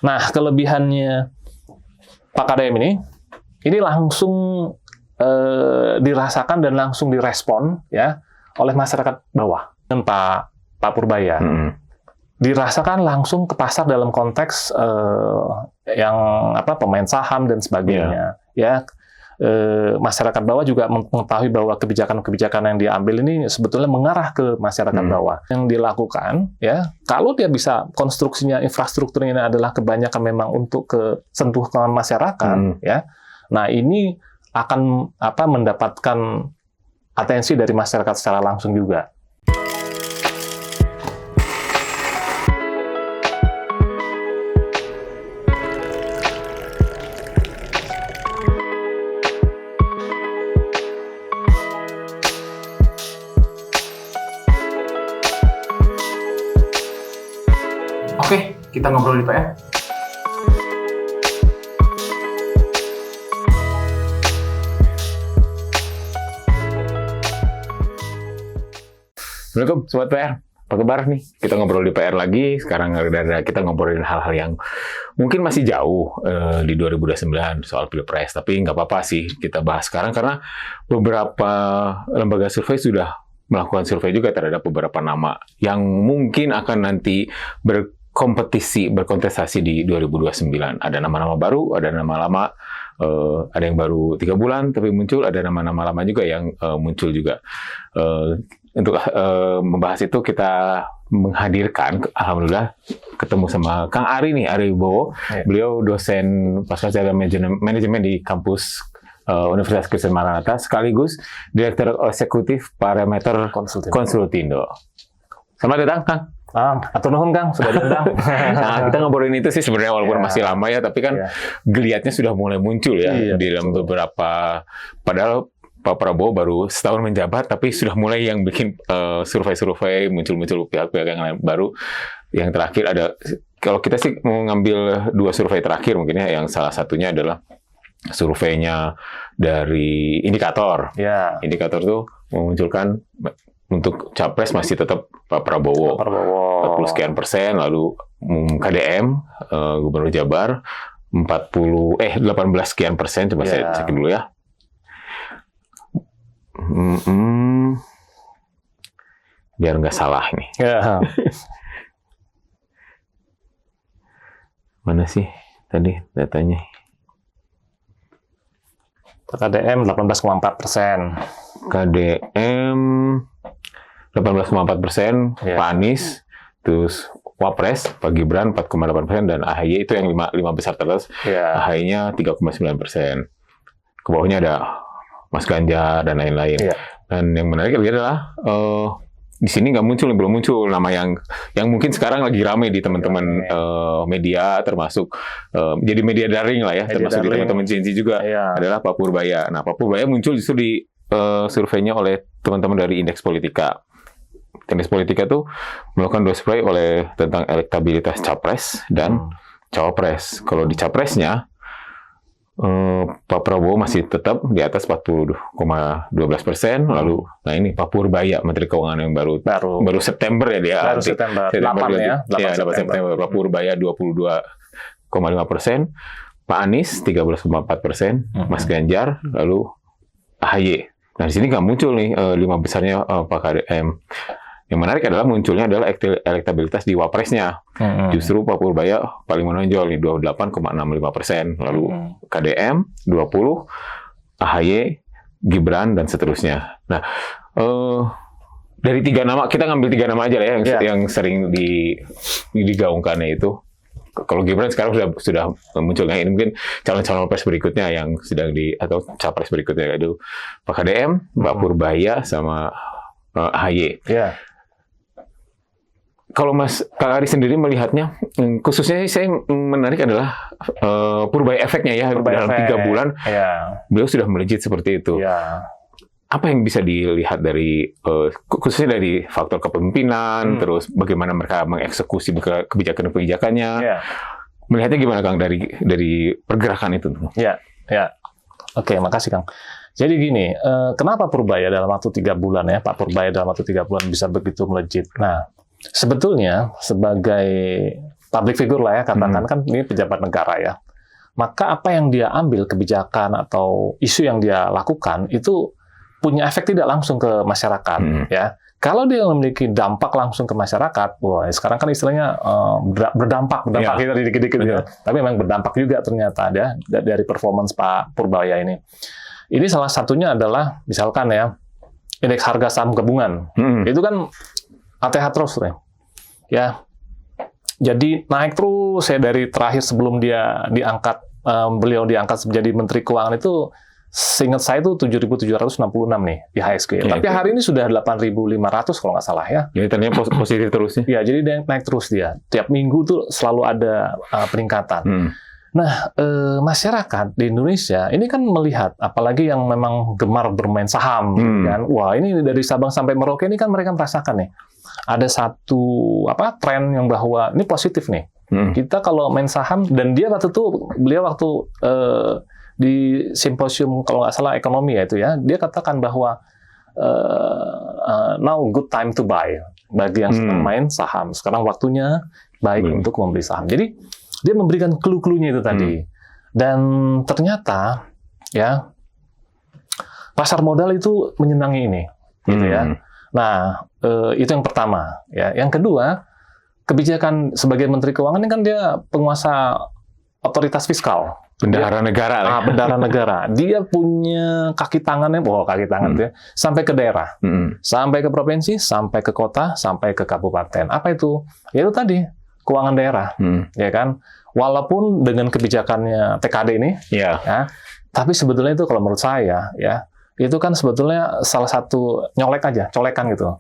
Nah, kelebihannya Pak KDM ini langsung dirasakan dan langsung direspon ya oleh masyarakat bawah. Dan Pak Purbaya dirasakan langsung ke pasar dalam konteks yang pemain saham dan sebagainya. Ya, masyarakat bawah juga mengetahui bahwa kebijakan-kebijakan yang diambil ini sebetulnya mengarah ke masyarakat bawah. Yang dilakukan, ya, kalau dia bisa konstruksinya, infrastrukturnya ini adalah kebanyakan memang untuk sentuh ke masyarakat, ya. Nah, ini akan mendapatkan atensi dari masyarakat secara langsung juga. Oke, kita ngobrol di PR. Assalamualaikum Sobat PR, apa kabar nih? Kita ngobrol di PR lagi, sekarang kita ngobrolin hal-hal yang mungkin masih jauh di 2029 soal Pilpres, tapi nggak apa-apa sih kita bahas sekarang karena beberapa lembaga survei sudah melakukan survei juga terhadap beberapa nama yang mungkin akan nanti berkontestasi di 2029. Ada nama-nama baru, ada nama lama, ada yang baru 3 bulan tapi muncul, ada nama-nama lama juga yang muncul juga. Untuk membahas itu kita menghadirkan, alhamdulillah, ketemu sama Kang Ari nih, Ari Wibowo. Beliau dosen pascasarjana manajemen di kampus Universitas Kristen Maranatha, sekaligus Direktur Eksekutif Parameter Konsultindo. Selamat datang, Kang. Atur nuhun, Kang, sudah diundang. Nah, kita ngobrolin itu sih sebenarnya walaupun masih lama ya, tapi kan geliatnya sudah mulai muncul ya di dalam beberapa, padahal Pak Prabowo baru setahun menjabat, tapi sudah mulai yang bikin survei-survei, muncul-muncul pihak-pihak yang lain baru. Yang terakhir ada, kalau kita sih mau ngambil 2 survei terakhir mungkin ya, yang salah satunya adalah surveinya dari Indikator. Indikator tuh memunculkan untuk capres masih tetap Pak Prabowo. 40 sekian persen, lalu KDM, Gubernur Jabar, 18 sekian persen, coba saya cek dulu ya. Biar nggak salah nih. Mana sih tadi datanya? KDM 18,4%. KDM 18,4%, Pak Anies, terus Wapres, Pak Gibran 4,8%, dan AHY itu yang 5 besar terus. AHY-nya 3,9%. Ke bawahnya ada Mas Ganjar dan lain-lain. Dan yang menarik lagi adalah di sini belum muncul nama yang mungkin sekarang lagi ramai di teman-teman media, termasuk jadi media daring lah ya, termasuk di teman-teman Gen Z juga, adalah Pak Purbaya. Nah, Pak Purbaya muncul justru di surveinya oleh teman-teman dari Indeks Politika. Indeks Politika itu melakukan 2 survei tentang elektabilitas capres dan cawapres. Kalau di capresnya Pak Prabowo masih tetap di atas 40,12%. Lalu, nah ini Pak Purbaya, Menteri Keuangan yang baru September ya dia. Baru September 8 ya. 8 September. Pak Purbaya 22,5%, Pak Anies 13,4%, Mas Ganjar, lalu AHY. Nah di sini nggak muncul nih 5 besarnya Pak KDM. Yang menarik adalah munculnya adalah elektabilitas di wapresnya. Justru Pak Purbaya paling menonjol nih 28,65%. Lalu KDM 20, AHY, Gibran dan seterusnya. Nah, dari 3 nama kita ngambil 3 nama aja lah ya yang sering digaungkannya itu. Kalau Gibran sekarang sudah muncul, ini mungkin calon-calon pres berikutnya yang sedang atau capres berikutnya itu Pak KDM, Pak Purbaya sama AHY. Kalau Kak Ari sendiri melihatnya, khususnya saya menarik adalah Purbaya efeknya ya, dalam 3 bulan beliau sudah melejit seperti itu. Apa yang bisa dilihat dari khususnya dari faktor kepemimpinan, terus bagaimana mereka mengeksekusi kebijakan-kebijakannya? Melihatnya gimana Kang dari pergerakan itu? Oke, makasih Kang. Jadi gini, kenapa Purbaya dalam waktu 3 bulan ya, Pak Purbaya dalam waktu 3 bulan bisa begitu melejit? Nah, sebetulnya sebagai public figure lah ya, katakan kan ini pejabat negara ya. Maka apa yang dia ambil kebijakan atau isu yang dia lakukan itu punya efek tidak langsung ke masyarakat ya. Kalau dia memiliki dampak langsung ke masyarakat, wah sekarang kan istilahnya berdampak kita dikit-dikit ya. Tapi memang berdampak juga ternyata ya dari performance Pak Purbaya ini. Ini salah satunya adalah misalkan ya indeks harga saham gabungan. Itu kan ATH terus ya. Jadi naik terus ya dari terakhir sebelum dia diangkat, beliau diangkat menjadi Menteri Keuangan itu, seingat saya itu 7.766 nih di IHSG. Ya, tapi hari ini sudah 8.500 kalau nggak salah ya. Jadi ternyata positif terus ya? Ya, jadi dia naik terus dia. Tiap minggu tuh selalu ada peningkatan. Nah, masyarakat di Indonesia ini kan melihat, apalagi yang memang gemar bermain saham, kan? Wah ini dari Sabang sampai Merauke ini kan mereka merasakan nih. Ada satu tren yang bahwa ini positif nih. Kita kalau main saham, dan dia beliau waktu di simposium kalau nggak salah ekonomi ya itu ya, dia katakan bahwa now good time to buy bagi yang sedang main saham. Sekarang waktunya baik untuk membeli saham. Jadi dia memberikan clue-cluenya itu tadi. Dan ternyata ya pasar modal itu menyenangi ini, gitu ya. Nah, itu yang pertama. Ya. Yang kedua, kebijakan sebagai Menteri Keuangan ini kan dia penguasa otoritas fiskal. Bendahara negara. Bendahara negara. Dia punya kaki tangannya, ya, sampai ke daerah. Sampai ke provinsi, sampai ke kota, sampai ke kabupaten. Apa itu? Ya itu tadi, keuangan daerah. Ya kan? Walaupun dengan kebijakannya TKD ini, ya, tapi sebetulnya itu kalau menurut saya, ya, itu kan sebetulnya salah satu colekan gitu.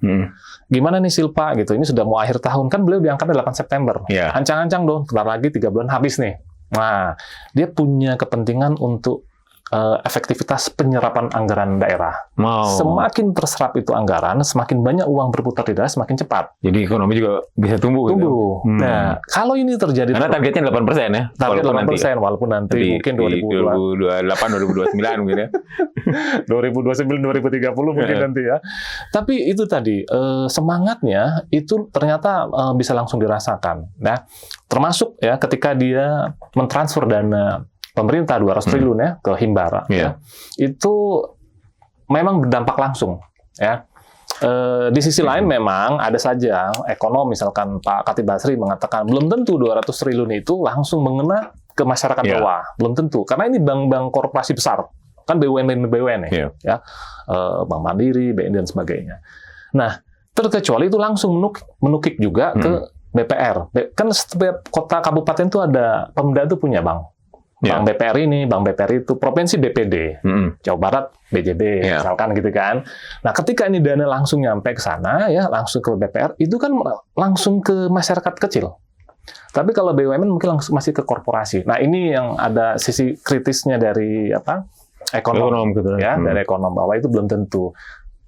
Gimana nih Silpa gitu, ini sudah mau akhir tahun, kan beliau diangkat 8 September. Ancang-ancang dong, bentar lagi 3 bulan habis nih. Nah, dia punya kepentingan untuk efektivitas penyerapan anggaran daerah. Semakin terserap itu anggaran, semakin banyak uang berputar di daerah, semakin cepat. Jadi ekonomi juga bisa tumbuh. Gitu. Nah, kalau ini terjadi... Karena targetnya 8% ya? Target 8%, walaupun nanti mungkin 2028, 2029 mungkin ya? 2029, 2030 mungkin nanti ya. Tapi itu tadi, semangatnya itu ternyata bisa langsung dirasakan. Nah, termasuk ya ketika dia mentransfer dana pemerintah 200 triliun ya ke Himbara, ya, itu memang berdampak langsung. Ya. Di sisi lain memang ada saja ekonom, misalkan Pak Khatib Basri mengatakan belum tentu 200 triliun itu langsung mengena ke masyarakat bawah, belum tentu, karena ini bank-bank korporasi besar, kan BUMN ya, Bank Mandiri, BNI dan sebagainya. Nah, terkecuali itu langsung menukik juga ke BPR. Kan setiap kota kabupaten itu ada Pemda itu punya bank. Bank BPR ini, Bank BPR itu, provinsi BPD, Jawa Barat BJB, misalkan gitu kan. Nah, ketika ini dana langsung nyampe ke sana, ya langsung ke BPR, itu kan langsung ke masyarakat kecil. Tapi kalau BUMN mungkin langsung masih ke korporasi. Nah, ini yang ada sisi kritisnya dari ekonom gitu ya, dari ekonom bahwa itu belum tentu.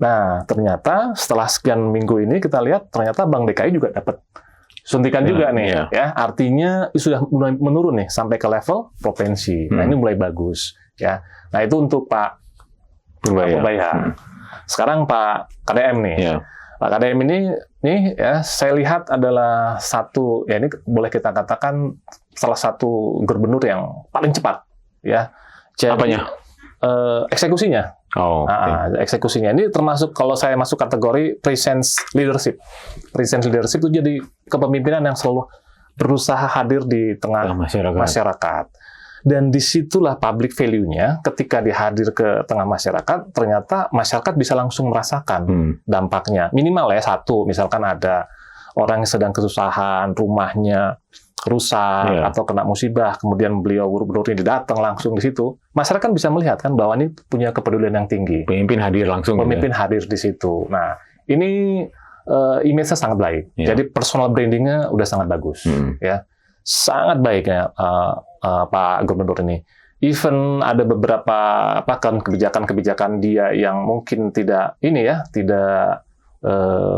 Nah, ternyata setelah sekian minggu ini kita lihat ternyata Bank DKI juga dapat suntikan juga nih, ya. Artinya sudah mulai menurun nih sampai ke level provinsi. Nah, ini mulai bagus, ya. Nah, itu untuk Pak Purbaya. Sekarang Pak KDM nih. Pak KDM ini ya saya lihat adalah satu, ya ini boleh kita katakan salah satu gubernur yang paling cepat, ya. Jadi, apanya? Eksekusinya. Eksekusinya ini termasuk kalau saya masuk kategori presence leadership. Presence leadership itu jadi kepemimpinan yang selalu berusaha hadir di tengah masyarakat. Dan disitulah public value-nya ketika dihadir ke tengah masyarakat, ternyata masyarakat bisa langsung merasakan dampaknya. Minimal ya satu, misalkan ada orang yang sedang kesusahan, rumahnya rusak atau kena musibah, kemudian beliau gubernur ini datang langsung di situ, masyarakat bisa melihat kan bahwa ini punya kepedulian yang tinggi. Pemimpin hadir langsung. Pemimpin hadir di situ. Nah, ini image-nya sangat baik. Jadi personal branding-nya udah sangat bagus, ya, sangat baik ya Pak Gubernur ini. Even ada beberapa kebijakan-kebijakan dia yang mungkin tidak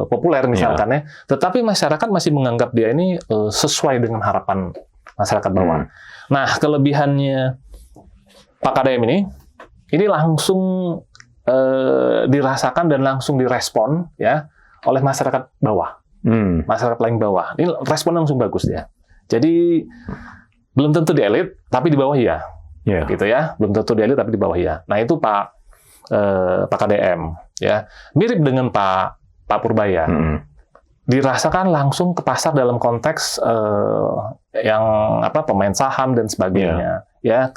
populer misalkan ya, tetapi masyarakat masih menganggap dia ini sesuai dengan harapan masyarakat bawah. Nah, kelebihannya Pak KDM ini langsung dirasakan dan langsung direspon ya oleh masyarakat bawah, masyarakat paling bawah. Ini respon langsung bagus ya. Jadi belum tentu di elit, tapi di bawah iya. Gitu ya. Belum tentu di elit, tapi di bawah iya. Nah itu Pak KDM, ya. Mirip dengan Pak Purbaya. Dirasakan langsung ke pasar dalam konteks yang pemain saham dan sebagainya. Ya.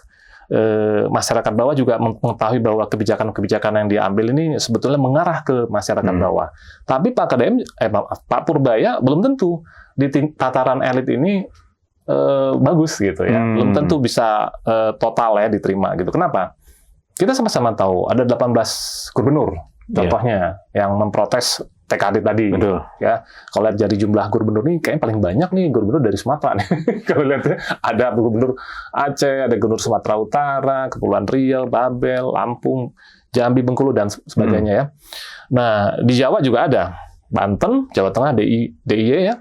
Masyarakat bawah juga mengetahui bahwa kebijakan-kebijakan yang diambil ini sebetulnya mengarah ke masyarakat bawah. Tapi Pak Purbaya belum tentu di tataran elit ini bagus gitu ya. Belum tentu bisa total ya diterima gitu. Kenapa? Kita sama-sama tahu ada 18 gubernur contohnya yang memprotes TKD tadi. Betul. Ya, kalau lihat dari jumlah gubernur ini kayaknya paling banyak nih gubernur dari Sumatera nih. Kalau lihat ada gubernur Aceh, ada gubernur Sumatera Utara, Kepulauan Riau, Babel, Lampung, Jambi, Bengkulu dan sebagainya ya. Nah, di Jawa juga ada. Banten, Jawa Tengah, DIY ya.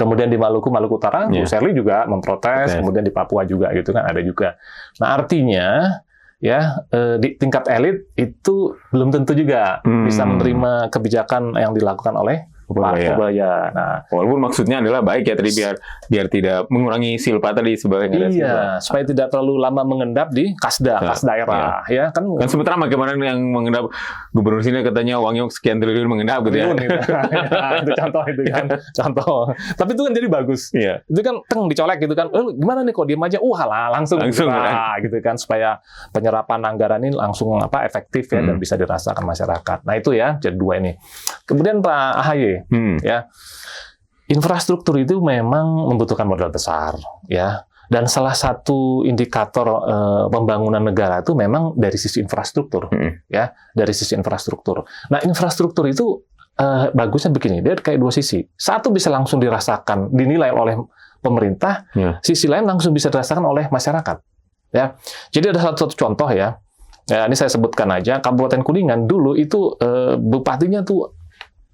Kemudian di Maluku Utara, Bu Serli juga memprotes, kemudian di Papua juga gitu kan ada juga. Nah, artinya ya di tingkat elit itu belum tentu juga bisa menerima kebijakan yang dilakukan oleh Pak Purbaya. Nah, walaupun maksudnya adalah baik ya tadi biar tidak mengurangi silpa tadi sebagai supaya tidak terlalu lama mengendap di kas daerah ya kan sementara bagaimana yang mengendap gubernur sini katanya uangnya sekian triliun mengendap gitu ya. Itu contoh. Tapi itu kan jadi bagus. Itu kan dicolek gitu kan. Gimana nih kok diem aja? Langsung gitu kan supaya penyerapan anggaran ini langsung efektif ya dan bisa dirasakan masyarakat. Nah, itu ya jadi dua ini. Kemudian Pak AHY ya, infrastruktur itu memang membutuhkan modal besar, ya. Dan salah satu indikator pembangunan negara itu memang dari sisi infrastruktur, ya, dari sisi infrastruktur. Nah, infrastruktur itu bagusnya begini, dia kayak dua sisi. Satu bisa langsung dirasakan, dinilai oleh pemerintah, sisi lain langsung bisa dirasakan oleh masyarakat, ya. Jadi ada satu contoh ya. Ya, ini saya sebutkan aja, Kabupaten Kuningan dulu itu bupatinya tuh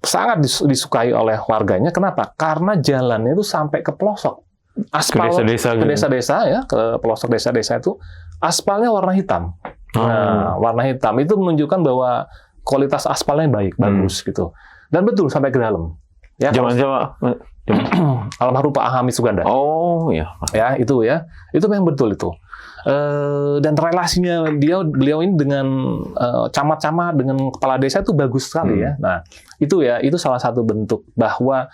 sangat disukai oleh warganya. Kenapa? Karena jalannya itu sampai ke pelosok. Aspal ke desa-desa ya, ke pelosok desa-desa itu aspalnya warna hitam. Nah, warna hitam itu menunjukkan bahwa kualitas aspalnya baik, bagus gitu. Dan betul sampai ke dalam. Ya, almarhum Pak Hamid Suganda. Ya, itu ya. Itu memang betul itu. Dan relasinya beliau ini dengan camat-camat, dengan kepala desa itu bagus sekali ya. Nah, itu salah satu bentuk bahwa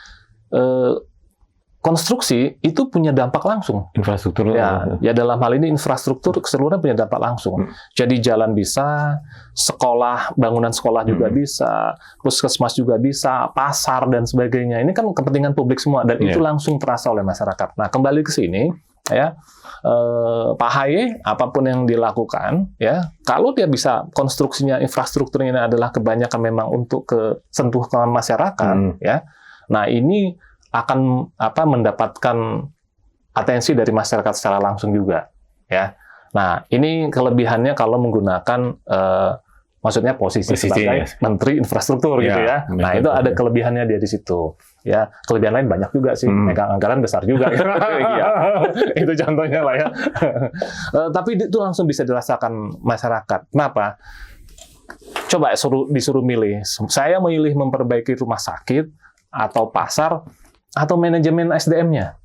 konstruksi itu punya dampak langsung. Infrastruktur. Ya dalam hal ini infrastruktur keseluruhan punya dampak langsung. Jadi jalan bisa, sekolah, bangunan sekolah juga bisa, puskesmas juga bisa, pasar dan sebagainya. Ini kan kepentingan publik semua dan itu langsung terasa oleh masyarakat. Nah, kembali ke sini ya. Pak AHY apapun yang dilakukan ya, kalau dia bisa konstruksinya infrastrukturnya adalah kebanyakan memang untuk sentuh ke masyarakat ya. Nah, ini akan mendapatkan atensi dari masyarakat secara langsung juga ya. Nah, ini kelebihannya kalau menggunakan maksudnya posisi sebagai Menteri Infrastruktur gitu ya. Nah, itu ada kelebihannya dia di situ. Ya, kelebihan lain banyak juga sih. Megang anggaran besar juga. Itu contohnya lah ya. Tapi itu langsung bisa dirasakan masyarakat. Kenapa? Coba disuruh milih. Saya memilih memperbaiki rumah sakit atau pasar atau manajemen SDM-nya.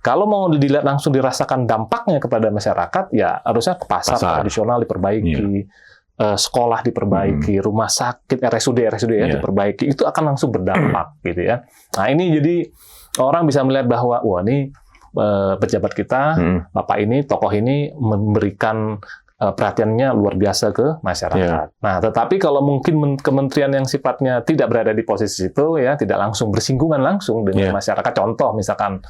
Kalau mau dilihat langsung dirasakan dampaknya kepada masyarakat, ya harusnya ke pasar tradisional diperbaiki. Sekolah diperbaiki, rumah sakit, RSUD ya diperbaiki, itu akan langsung berdampak gitu ya. Nah, ini jadi orang bisa melihat bahwa wah ini pejabat kita, Bapak ini, tokoh ini memberikan perhatiannya luar biasa ke masyarakat. Nah, tetapi kalau mungkin kementerian yang sifatnya tidak berada di posisi itu ya, tidak langsung bersinggungan langsung dengan masyarakat. Contoh misalkan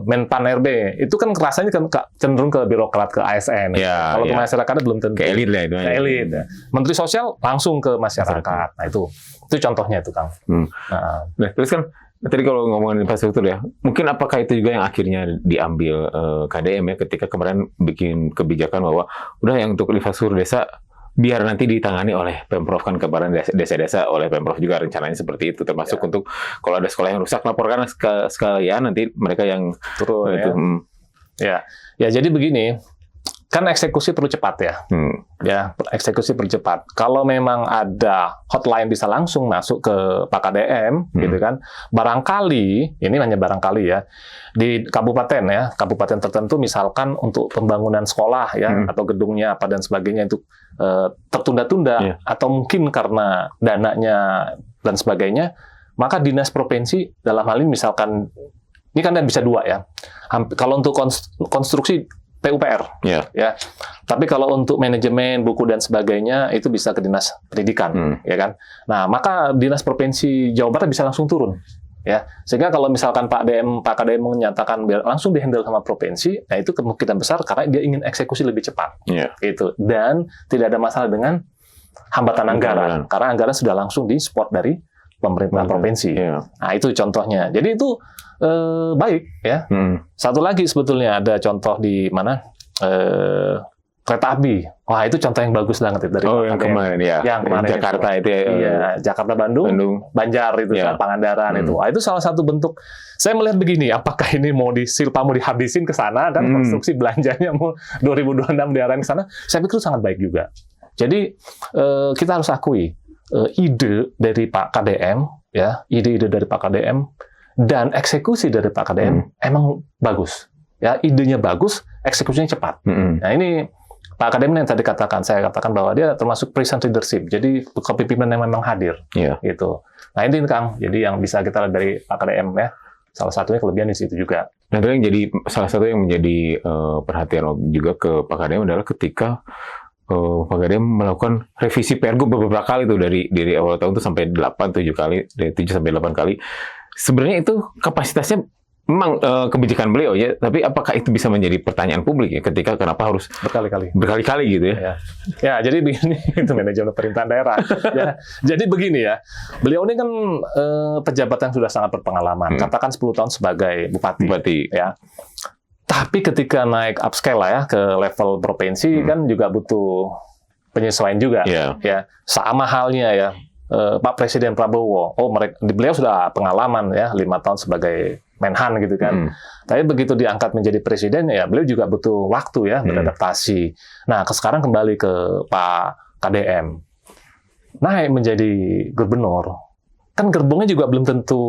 Menpan RB itu kan rasanya cenderung ke birokrat, ke ASN. Kalau ke masyarakatnya belum tentu. Ke elit lah itu. Ke elit. Menteri Sosial langsung ke masyarakat. Nah, itu contohnya itu, Kang. Nah, terus kan tadi kalau ngomongin infrastruktur ya, mungkin apakah itu juga yang akhirnya diambil KDM ya ketika kemarin bikin kebijakan bahwa udah yang untuk infrastruktur desa biar nanti ditangani oleh Pemprov, kan kepada desa-desa oleh Pemprov juga rencananya seperti itu, termasuk untuk kalau ada sekolah yang rusak laporkan sekalian nanti mereka yang turun ya. Ya jadi begini, kan eksekusi perlu cepat ya. Ya, eksekusi perlu cepat. Kalau memang ada hotline bisa langsung masuk ke Pak KDM, gitu kan. Barangkali, ini hanya barangkali ya, di kabupaten ya, kabupaten tertentu misalkan untuk pembangunan sekolah ya, atau gedungnya apa dan sebagainya itu tertunda-tunda, atau mungkin karena dananya dan sebagainya, maka dinas provinsi dalam hal ini misalkan, ini kan bisa dua ya. Kalau untuk konstruksi PUPR, ya. Tapi kalau untuk manajemen, buku dan sebagainya itu bisa ke dinas pendidikan, ya kan. Nah, maka dinas provinsi Jawa Barat bisa langsung turun, ya. Sehingga kalau misalkan Pak KDM menyatakan langsung dihandle sama provinsi, nah itu kemungkinan besar karena dia ingin eksekusi lebih cepat, gitu. Dan tidak ada masalah dengan hambatan anggaran, karena anggaran sudah langsung di-support dari pemerintah provinsi. Nah, itu contohnya. Jadi itu baik ya. Satu lagi sebetulnya ada contoh di mana kereta api. Wah, itu contoh yang bagus banget dari yang kemarin ya. Yang kemarin Jakarta itu ya. Iya, Jakarta Bandung, Banjar itu kan Pangandaran itu. Wah, itu salah satu bentuk. Saya melihat begini, apakah ini mau mau dihabisin ke sana kan konstruksi belanjanya mau 2026 diarahin ke sana. Saya pikir itu sangat baik juga. Jadi kita harus akui ide dari Pak KDM ya, ide-ide dari Pak KDM dan eksekusi dari Pak KDM emang bagus. Ya, idenya bagus, eksekusinya cepat. Nah, ini Pak KDM yang tadi saya katakan bahwa dia termasuk present leadership. Jadi kepemimpinan yang memang hadir. Gitu. Nah, ini Kang, jadi yang bisa kita lihat dari Pak KDM ya. Salah satunya kelebihan di situ juga. Nah, itu yang jadi salah satu yang menjadi perhatian juga ke Pak KDM adalah ketika Pak KDM melakukan revisi Pergub beberapa kali tuh dari awal tahun itu sampai 7 kali, dari 7 sampai 8 kali. Sebenarnya itu kapasitasnya memang kebijakan beliau ya, tapi apakah itu bisa menjadi pertanyaan publik ya ketika kenapa harus berkali-kali gitu ya? Ya, jadi begini itu manajemen pemerintahan daerah. Ya, jadi begini ya, beliau ini kan pejabat yang sudah sangat berpengalaman, katakan 10 tahun sebagai bupati. Ya. Tapi ketika naik upscale lah ya ke level provinsi kan juga butuh penyesuaian juga. Ya, sama halnya ya. Pak Presiden Prabowo, beliau sudah pengalaman ya 5 tahun sebagai Menhan gitu kan. Tapi begitu diangkat menjadi presiden ya beliau juga butuh waktu ya beradaptasi. Nah, sekarang kembali ke Pak KDM. Naik menjadi gubernur. Kan gerbongnya juga belum tentu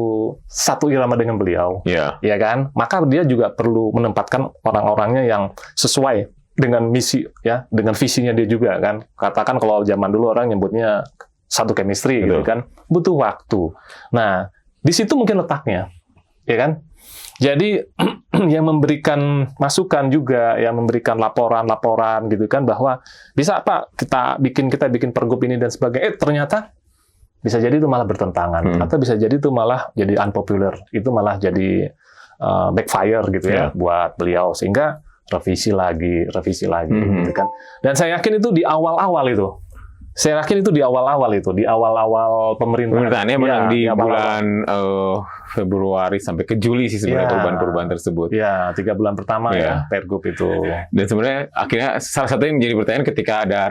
satu irama dengan beliau. Ya kan? Maka dia juga perlu menempatkan orang-orangnya yang sesuai dengan misi ya, dengan visinya dia juga kan. Katakan kalau zaman dulu orang nyebutnya satu chemistry gitu kan, butuh waktu. Nah, di situ mungkin letaknya, ya kan? Jadi yang memberikan masukan juga, yang memberikan laporan-laporan gitu kan bahwa bisa Pak kita bikin pergub ini dan sebagainya. Ternyata bisa jadi itu malah bertentangan, atau bisa jadi itu malah jadi unpopular, itu malah jadi backfire gitu ya buat beliau, sehingga revisi lagi gitu kan. Dan saya yakin itu di awal-awal itu. Di awal-awal pemerintahannya memang di bulan Februari sampai ke Juli sih sebenarnya perubahan-perubahan tersebut. Ya, 3 bulan pertama ya Pergub itu. Dan sebenarnya akhirnya salah satu yang menjadi pertanyaan ketika ada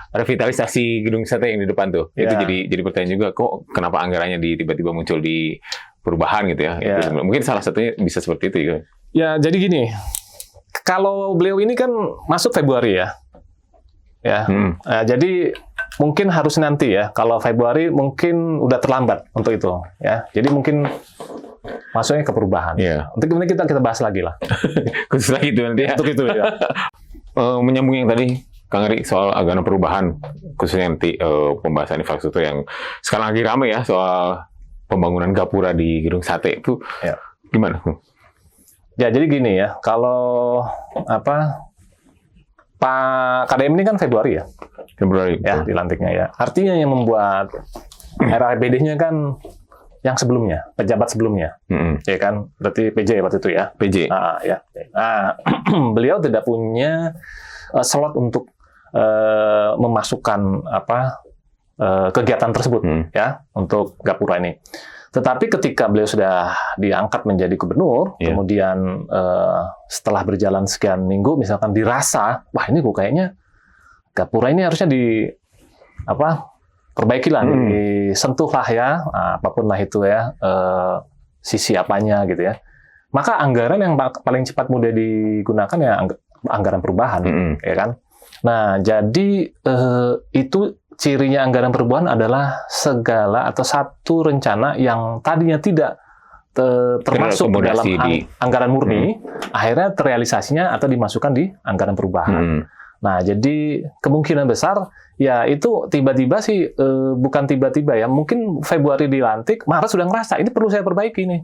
revitalisasi gedung sate yang di depan tuh, itu jadi pertanyaan juga, kok kenapa anggarannya tiba-tiba muncul di perubahan gitu ya. Itu mungkin salah satunya bisa seperti itu ya. Ya, jadi gini, kalau beliau ini kan masuk Februari ya. Jadi mungkin harus nanti ya. Kalau Februari mungkin udah terlambat untuk itu ya. Jadi mungkin masuknya ke perubahan. Untuk kemudian kita bahas lagi lah. Khusus lagi itu nanti. Untuk itu ya. Menyambung yang tadi Kang Eri soal agenda perubahan, khususnya nanti pembahasan infrastruktur yang sekarang lagi ramai ya soal pembangunan gapura di Gedung Sate itu gimana? Ya, jadi gini ya. Kalau Pak KDM ini kan Februari ya. Dilantiknya ya. Artinya yang membuat RAPBD-nya kan yang sebelumnya, pejabat sebelumnya. Ya kan? Berarti PJ waktu itu ya. PJ. Beliau tidak punya slot untuk memasukkan kegiatan tersebut ya untuk gapura ini. Tetapi ketika beliau sudah diangkat menjadi gubernur, kemudian setelah berjalan sekian minggu, misalkan dirasa, wah ini kok kayaknya gapura ini harusnya perbaiki lah, disentuh lah ya, apapun lah itu ya, sisi apanya gitu ya. Maka anggaran yang paling cepat mudah digunakan ya anggaran perubahan, ya kan? Nah, jadi itu cirinya anggaran perubahan adalah segala atau satu rencana yang tadinya tidak termasuk dalam anggaran murni, akhirnya terrealisasinya atau dimasukkan di anggaran perubahan. Nah, jadi kemungkinan besar ya itu tiba-tiba sih, bukan tiba-tiba ya, mungkin Februari dilantik, Maret sudah ngerasa ini perlu saya perbaiki nih.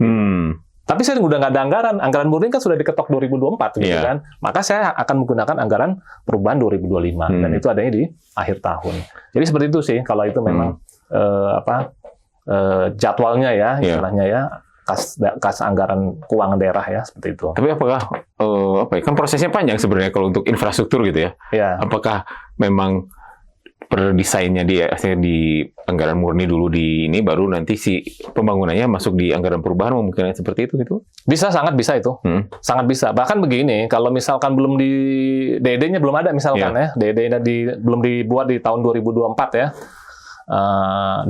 Tapi saya udah nggak ada anggaran murni kan sudah diketok 2024 gitu kan. Maka saya akan menggunakan anggaran perubahan 2025 dan itu adanya di akhir tahun. Jadi seperti itu sih kalau itu memang jadwalnya ya, istilahnya ya. Kas anggaran keuangan daerah ya, seperti itu. Tapi apakah kan prosesnya panjang sebenarnya kalau untuk infrastruktur gitu ya? Apakah memang perdesainnya di anggaran murni dulu di ini, baru nanti si pembangunannya masuk di anggaran perubahan, mungkin seperti itu gitu? Bisa, sangat bisa itu. Sangat bisa. Bahkan begini, kalau misalkan belum di DD-nya belum ada misalkan ya, DD-nya belum dibuat di tahun 2024 ya.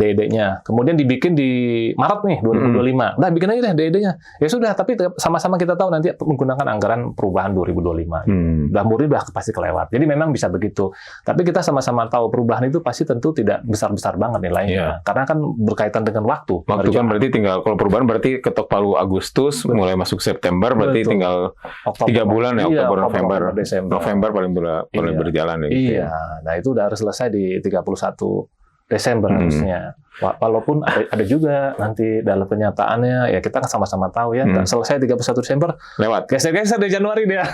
DD-nya. Kemudian dibikin di Maret nih 2025. Nah, bikin aja deh DD-nya. Ya sudah, tapi sama-sama kita tahu nanti menggunakan anggaran perubahan 2025. Udah murni udah pasti kelewat. Jadi memang bisa begitu. Tapi kita sama-sama tahu perubahan itu pasti tentu tidak besar-besar banget nilainya. Karena kan berkaitan dengan waktu. Waktu kan berarti tinggal, kalau perubahan berarti ketok palu Agustus, mulai masuk September, berarti tinggal 3 bulan ya, Oktober, November. November paling berjalan ya. Iya. Nah, itu udah harus selesai di 31 Desember harusnya. Walaupun ada juga nanti dalam kenyataannya, ya kita sama-sama tahu ya, selesai 31 Desember, lewat. Geser-geser di Januari dia.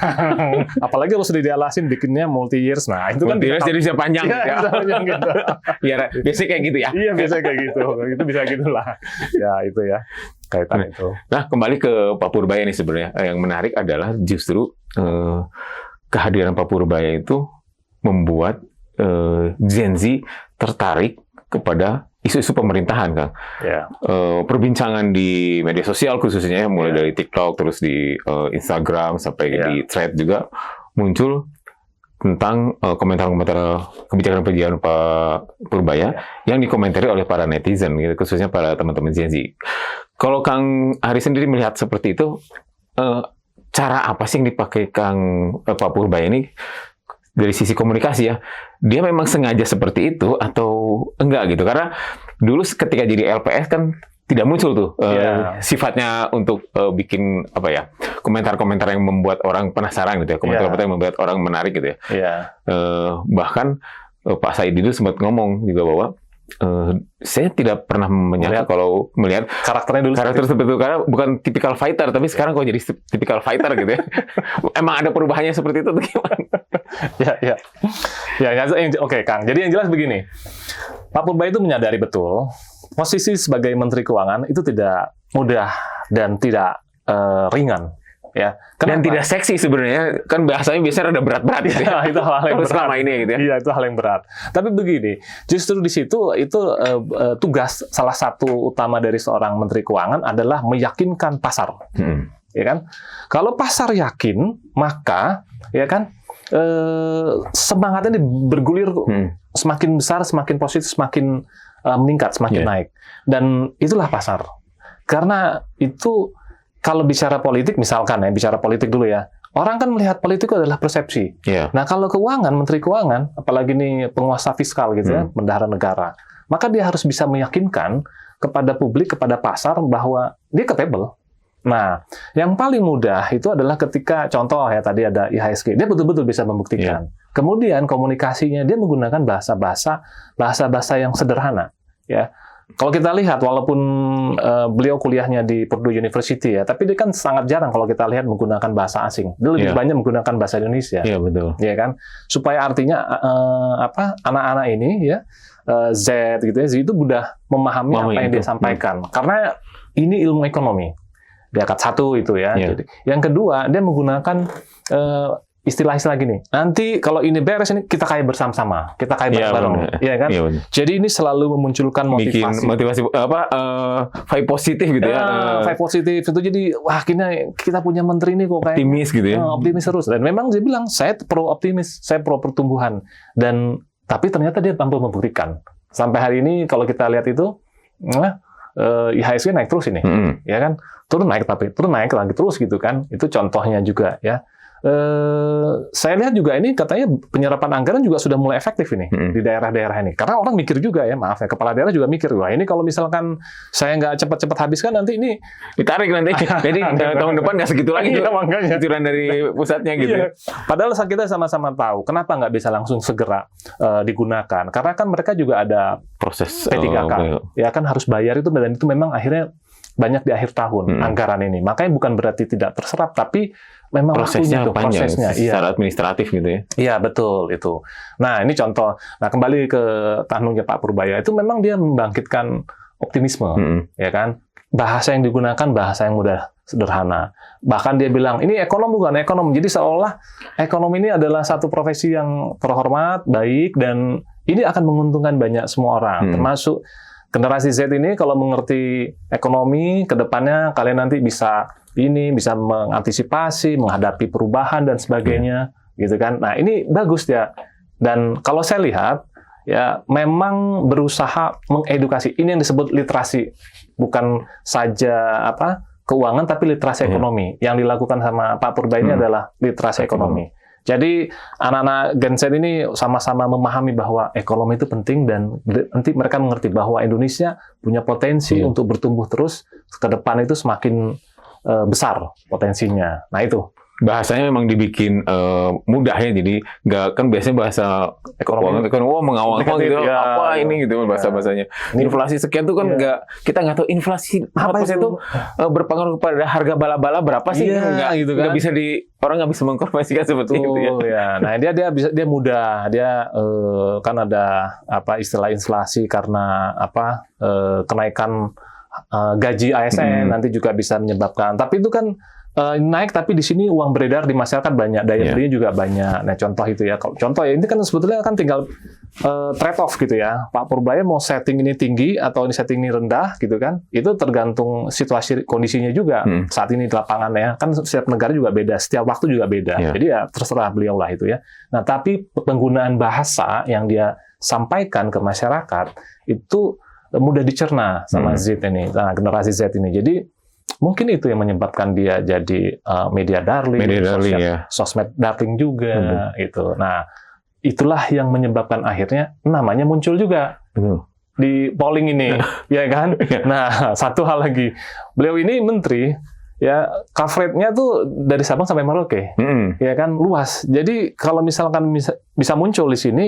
Apalagi kalau sudah dialasin bikinnya multi-years. Nah, itu kan multi-years jadi bisa panjang. Bisa panjang gitu. Ya, biasanya kayak gitu ya. Iya, biasanya kayak gitu. Itu bisa gitulah. Ya, itu ya. Kaitan itu. Nah, kembali ke Pak Purbaya nih sebenarnya. Yang menarik adalah justru kehadiran Pak Purbaya itu membuat Gen Z tertarik kepada isu-isu pemerintahan, Kang. Perbincangan di media sosial khususnya, mulai dari TikTok, terus di Instagram, sampai di thread juga muncul tentang komentar-komentar kebijakan-kebijakan Pak Purbaya yang dikomentari oleh para netizen, gitu, khususnya para teman-teman Gen Z. Kalau Kang Ari sendiri melihat seperti itu, cara apa sih yang dipakai Pak Purbaya ini dari sisi komunikasi ya? Dia memang sengaja seperti itu atau enggak gitu? Karena dulu ketika jadi LPS kan tidak muncul tuh sifatnya untuk bikin komentar-komentar yang membuat orang penasaran gitu ya, komentar-komentar yang membuat orang menarik gitu ya. Bahkan Pak Said itu sempat ngomong juga bahwa saya tidak pernah menyangka kalau melihat karakter seperti itu, karena bukan tipikal fighter, tapi sekarang kok jadi tipikal fighter gitu ya. Emang ada perubahannya seperti itu tuh gimana? Oke, Kang. Jadi yang jelas begini, Pak Purbaya itu menyadari betul posisi sebagai Menteri Keuangan itu tidak mudah dan tidak ringan. Ya, dan tidak seksi sebenarnya, kan bahasanya biasanya rada berat-berat gitu ya. Itu hal yang berat selama ini gitu ya. Iya, itu hal yang berat. Tapi begini, justru di situ itu tugas salah satu utama dari seorang Menteri Keuangan adalah meyakinkan pasar. Ya kan? Kalau pasar yakin, maka ya kan semangatnya bergulir semakin besar, semakin positif, semakin meningkat, semakin naik. Dan itulah pasar. Karena itu kalau bicara politik, misalkan ya, bicara politik dulu ya, orang kan melihat politik adalah persepsi. Nah, kalau keuangan, Menteri Keuangan, apalagi ini penguasa fiskal gitu ya, bendahara negara, maka dia harus bisa meyakinkan kepada publik, kepada pasar bahwa dia capable. Nah, yang paling mudah itu adalah ketika, contoh ya tadi ada IHSG, dia betul-betul bisa membuktikan. Kemudian komunikasinya dia menggunakan bahasa-bahasa yang sederhana, ya. Kalau kita lihat, walaupun beliau kuliahnya di Purdue University ya, tapi dia kan sangat jarang kalau kita lihat menggunakan bahasa asing. Dia lebih banyak menggunakan bahasa Indonesia. Iya, betul. Iya kan? Supaya artinya anak-anak ini ya Z gitu ya, Z itu mudah memahami apa yang dia sampaikan. Karena ini ilmu ekonomi. Di akad 1 itu ya. Jadi, yang kedua, dia menggunakan istilah-istilah gini. Nanti kalau ini beres, ini kita kaya bersama-sama, kita kaya bareng-bareng, ya kan? Jadi ini selalu memunculkan motivasi vibe positif gitu ya. Vibe positif itu jadi wah kita punya menteri ini kok kayak optimis gitu ya. Optimis terus. Dan memang dia bilang saya pro optimis, saya pro pertumbuhan. Dan tapi ternyata dia mampu membuktikan. Sampai hari ini kalau kita lihat itu IHSG naik terus ini, ya kan? Turun naik lagi terus gitu kan? Itu contohnya juga ya. saya lihat juga ini katanya penyerapan anggaran juga sudah mulai efektif ini di daerah-daerah ini. Karena orang mikir juga ya, maaf ya, kepala daerah juga mikir, wah ini kalau misalkan saya nggak cepat-cepat habiskan nanti ini ditarik nanti. Jadi tahun depan nggak segitu lagi. Iya, makanya aturan dari pusatnya gitu. Iya. Padahal kita sama-sama tahu kenapa nggak bisa langsung segera digunakan. Karena kan mereka juga ada proses P3K, ya kan harus bayar itu, dan itu memang akhirnya banyak di akhir tahun anggaran ini. Makanya bukan berarti tidak terserap, tapi memang prosesnya panjang, secara iya. administratif gitu ya. Iya, betul itu. Nah, ini contoh. Nah, kembali ke Tanungnya Pak Purbaya, itu memang dia membangkitkan optimisme, ya kan? Bahasa yang digunakan bahasa yang mudah, sederhana. Bahkan dia bilang, ini ekonom bukan ekonom. Jadi seolah ekonom ini adalah satu profesi yang terhormat, baik, dan ini akan menguntungkan banyak semua orang, termasuk generasi Z ini kalau mengerti ekonomi, ke depannya kalian nanti bisa mengantisipasi, menghadapi perubahan dan sebagainya, gitu kan. Nah, ini bagus ya. Dan kalau saya lihat, ya memang berusaha mengedukasi. Ini yang disebut literasi. Bukan saja keuangan, tapi literasi ekonomi. Yang dilakukan sama Pak Purbaya ini adalah literasi ekonomi. Jadi anak-anak Gen Z ini sama-sama memahami bahwa ekonomi itu penting, dan nanti mereka mengerti bahwa Indonesia punya potensi untuk bertumbuh terus ke depan, itu semakin besar potensinya. Nah itu. Bahasanya memang dibikin mudah ya, jadi nggak, kan biasanya bahasa ekonomi mengawal gitu, ya, apa ini gitu bahasa-bahasanya. Inflasi sekian tuh kan kita nggak tahu inflasi apa itu berpengaruh kepada harga bala-bala berapa sih, gitu kan. Nggak bisa orang nggak bisa mengkonversikan seperti itu ya. Nah dia mudah, dia kan ada istilah inflasi karena kenaikan gaji ASN nanti juga bisa menyebabkan, tapi itu kan naik, tapi di sini uang beredar di masyarakat banyak, daya belinya juga banyak. Nah, contoh itu ya. Contoh ya, ini kan sebetulnya kan tinggal trade off gitu ya. Pak Purbaya mau setting ini tinggi atau ini setting ini rendah gitu kan. Itu tergantung situasi kondisinya juga. Saat ini di lapangan ya. Kan setiap negara juga beda, setiap waktu juga beda. Jadi ya terserah beliau lah itu ya. Nah, tapi penggunaan bahasa yang dia sampaikan ke masyarakat itu mudah dicerna sama Z ini, generasi Z ini. Jadi mungkin itu yang menyebabkan dia jadi media darling, sosmed darling juga itu. Nah, itulah yang menyebabkan akhirnya namanya muncul juga di polling ini, ya kan? Nah, satu hal lagi, beliau ini menteri, ya coverage-nya tuh dari Sabang sampai Merauke, ya kan, luas. Jadi kalau misalkan bisa muncul di sini,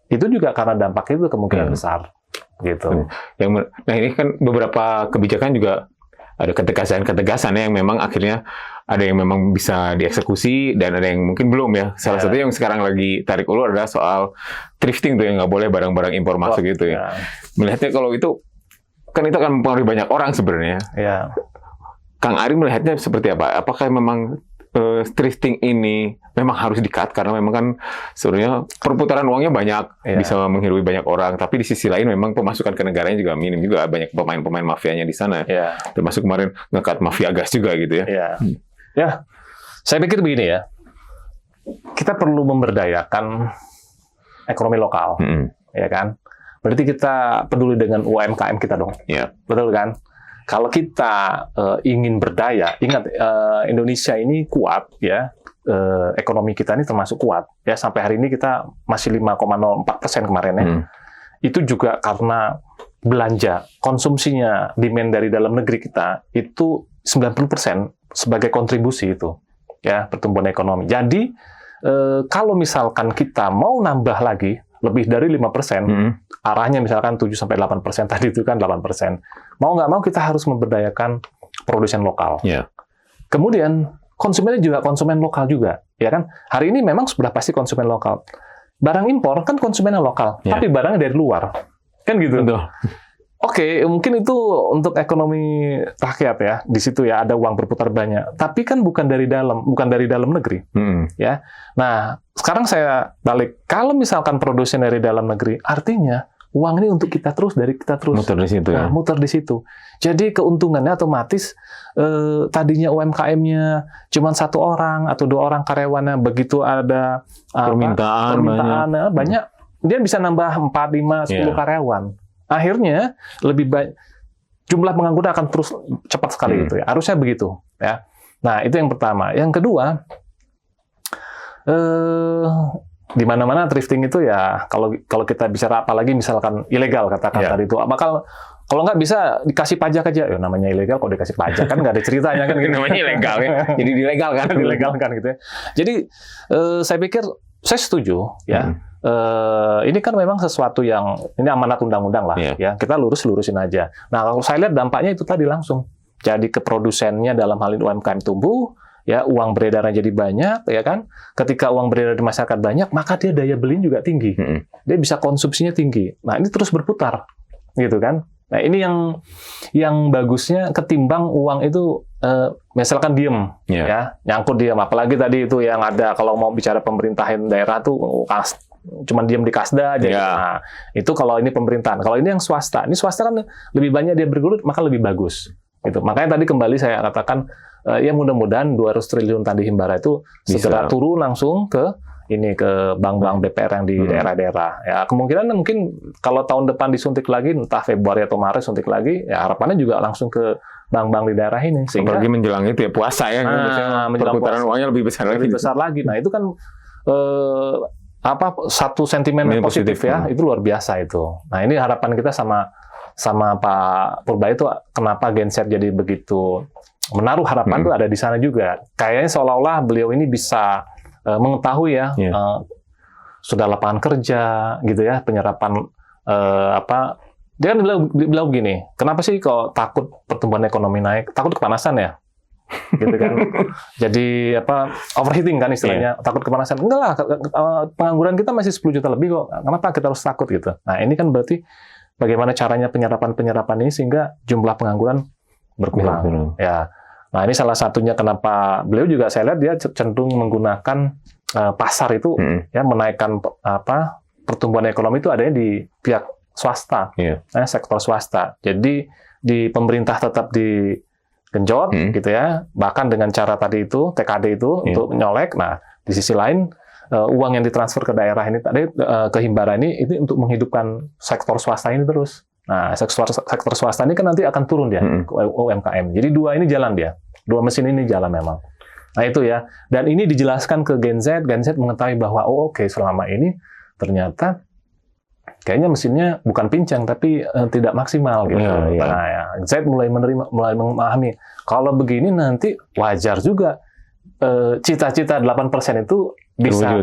itu juga karena dampak itu kemungkinan besar, gitu. Nah ini kan beberapa kebijakan juga ada ketegasan-ketegasan yang memang akhirnya ada yang memang bisa dieksekusi dan ada yang mungkin belum ya. Salah satu yang sekarang lagi tarik ulur adalah soal thrifting tuh, yang nggak boleh barang-barang impor masuk gitu ya. Melihatnya kalau itu kan itu akan mempengaruhi banyak orang sebenarnya. Kang Ari melihatnya seperti apa? Apakah memang thrifting ini memang harus di-cut karena memang kan sebenarnya perputaran uangnya banyak, bisa menghirupi banyak orang, tapi di sisi lain memang pemasukan ke negaranya juga minim, juga banyak pemain-pemain mafianya di sana, termasuk kemarin nge-cut mafia gas juga gitu ya. Ya, saya pikir begini ya, kita perlu memberdayakan ekonomi lokal, ya kan? Berarti kita peduli dengan UMKM kita dong, betul kan? Kalau kita ingin berdaya, ingat Indonesia ini kuat ya, ekonomi kita ini termasuk kuat ya, sampai hari ini kita masih 5,04% kemarin ya. Itu juga karena belanja, konsumsinya, demand dari dalam negeri kita itu 90% sebagai kontribusi itu ya pertumbuhan ekonomi. Jadi kalau misalkan kita mau nambah lagi lebih dari 5%, arahnya misalkan 7-8% tadi itu kan 8%. Mau nggak mau kita harus memberdayakan produsen lokal. Kemudian konsumennya juga konsumen lokal juga, ya kan? Hari ini memang sudah pasti konsumen lokal. Barang impor kan konsumennya lokal, tapi barangnya dari luar, kan gitu. Oke, mungkin itu untuk ekonomi rakyat ya, di situ ya ada uang berputar banyak. Tapi kan bukan dari dalam negeri, ya. Nah, sekarang saya balik. Kalau misalkan produsen dari dalam negeri, artinya uang ini untuk kita terus muter di situ. Nah, muter di situ. Jadi keuntungannya otomatis tadinya UMKM-nya cuma 1 orang atau 2 orang karyawannya, begitu ada permintaan banyak, dia bisa nambah 4, 5, 10 karyawan. Akhirnya lebih banyak jumlah pengangguran akan terus cepat sekali gitu ya. Harusnya begitu ya. Nah, itu yang pertama. Yang kedua, Di mana-mana thrifting itu ya kalau kita bicara apalagi misalkan ilegal katakan tadi itu bakal kalau nggak bisa dikasih pajak aja, ya namanya ilegal kalau dikasih pajak kan nggak ada ceritanya kan. Namanya ilegal ya, jadi dilegalkan, dilegalkan gitu ya. Jadi saya pikir saya setuju ya. Ini kan memang sesuatu yang ini amanat undang-undang lah ya. Kita lurusin aja. Nah kalau saya lihat dampaknya itu tadi langsung jadi ke produsennya dalam hal ini UMKM tumbuh. Ya, uang beredarnya jadi banyak, ya kan? Ketika uang beredar di masyarakat banyak, maka dia daya beli juga tinggi. Dia bisa konsumsinya tinggi. Nah, ini terus berputar, gitu kan? Nah, ini yang bagusnya ketimbang uang itu misalkan diem, ya, nyangkut diem. Apalagi tadi itu yang ada kalau mau bicara pemerintahan daerah tuh cuman diem di kasda aja. Nah, itu kalau ini pemerintahan. Kalau ini yang swasta, ini swasta kan lebih banyak dia bergelut, maka lebih bagus. Gitu. Makanya tadi kembali saya katakan ya mudah-mudahan 200 triliun tadi Himbara itu segera turun langsung ke bank-bank BPR yang di daerah-daerah. Ya kemungkinan mungkin kalau tahun depan disuntik lagi, entah Februari atau Maret suntik lagi, ya harapannya juga langsung ke bank-bank di daerah ini. Sehingga apalagi menjelang itu ya puasa ya, menjelang perputaran uangnya lebih besar lagi. Nah itu kan satu sentimen positif ya, itu luar biasa itu. Nah ini harapan kita sama Pak Purbaya itu kenapa Genset jadi begitu menaruh harapan tuh ada di sana juga. Kayaknya seolah-olah beliau ini bisa mengetahui ya sudah lapangan kerja gitu ya, penyerapan dia kan bilang begini, kenapa sih kok takut pertumbuhan ekonomi naik? Takut kepanasan ya? Gitu kan. Jadi overheating kan istilahnya, takut kepanasan. Enggak lah, pengangguran kita masih 10 juta lebih kok. Kenapa kita harus takut gitu? Nah, ini kan berarti bagaimana caranya penyerapan ini sehingga jumlah pengangguran berkurang. Ya. Nah, ini salah satunya kenapa beliau juga saya lihat dia cenderung menggunakan pasar itu ya menaikkan pertumbuhan ekonomi itu adanya di pihak swasta, sektor swasta. Jadi di pemerintah tetap digenjot gitu ya, bahkan dengan cara tadi itu TKD itu untuk menyolek. Nah, di sisi lain uang yang ditransfer ke daerah ini tadi ke Himbara ini itu untuk menghidupkan sektor swasta ini terus. Nah, sektor swasta ini kan nanti akan turun dia ke UMKM. Jadi dua ini jalan dia. Dua mesin ini jalan memang. Nah, itu ya. Dan ini dijelaskan ke Genset mengetahui bahwa oke, selama ini ternyata kayaknya mesinnya bukan pincang tapi tidak maksimal gitu. Nah, ya, Genset mulai memahami kalau begini nanti wajar juga cita-cita 8% itu bisa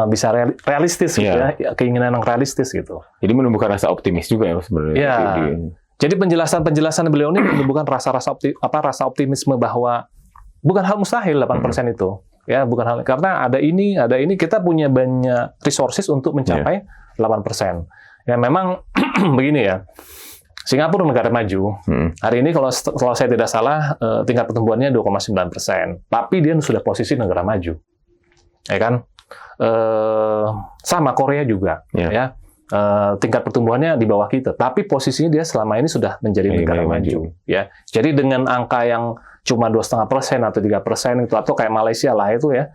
bisa realistis gitu ya, keinginan yang realistis gitu. Jadi menumbuhkan rasa optimis juga ya sebenarnya. Ya. Jadi penjelasan beliau ini menumbuhkan rasa optimisme bahwa bukan hal mustahil 8% itu. Ya, bukan hal karena ada ini kita punya banyak resources untuk mencapai 8%. Ya memang begini ya. Singapura negara maju. Hari ini kalau saya tidak salah tingkat pertumbuhannya 2,9%. Tapi dia sudah posisi negara maju. Ya kan? Sama Korea juga, ya. Tingkat pertumbuhannya di bawah kita, tapi posisinya dia selama ini sudah menjadi negara maju, ya. Jadi dengan angka yang cuma 2,5% atau 3% itu, atau kayak Malaysia lah itu ya,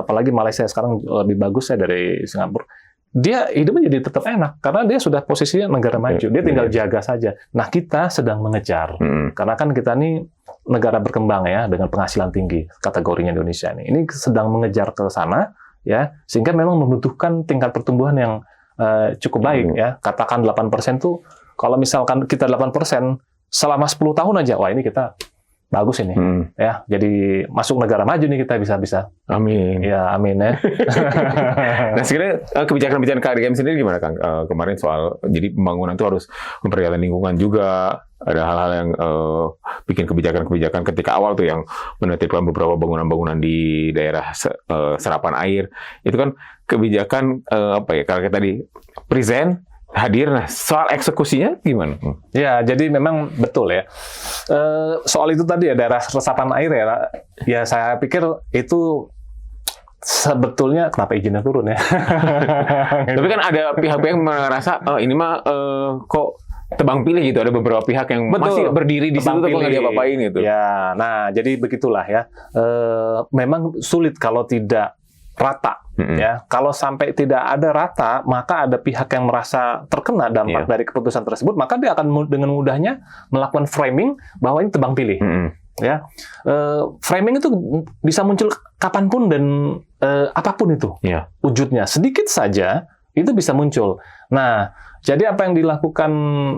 apalagi Malaysia sekarang lebih bagus ya dari Singapura. Dia hidupnya jadi tetap enak karena dia sudah posisinya negara maju, dia tinggal jaga saja. Nah kita sedang mengejar, karena kan kita ini negara berkembang ya dengan penghasilan tinggi kategorinya Indonesia ini. Ini sedang mengejar ke sana ya, sehingga memang membutuhkan tingkat pertumbuhan yang cukup baik ya. Katakan 8% tuh kalau misalkan kita 8% selama 10 tahun aja, wah ini kita bagus ini ya. Jadi masuk negara maju nih kita bisa. Amin. Ya, amin ya. Nah, sebenarnya kebijakan-kebijakan KDM sendiri gimana Kang? Kemarin soal jadi pembangunan itu harus memperhatikan lingkungan juga. Ada hal-hal yang bikin kebijakan-kebijakan ketika awal tuh yang menertibkan beberapa bangunan-bangunan di daerah serapan air. Itu kan kebijakan kalau kayak tadi present hadir. Nah, soal eksekusinya gimana? Ya, jadi memang betul ya. Soal itu tadi ya daerah resapan air ya saya pikir itu sebetulnya kenapa izinnya turun ya? Tapi kan ada pihak-pihak yang merasa ini mah kok tebang pilih gitu, ada beberapa pihak yang masih berdiri di situ tapi nggak diapa-apain gitu. Ya, nah jadi begitulah ya. Memang sulit kalau tidak rata, ya. Kalau sampai tidak ada rata, maka ada pihak yang merasa terkena dampak dari keputusan tersebut, maka dia akan dengan mudahnya melakukan framing bahwa ini tebang pilih. Ya, framing itu bisa muncul kapanpun dan apapun itu wujudnya, sedikit saja itu bisa muncul. Nah, jadi apa yang dilakukan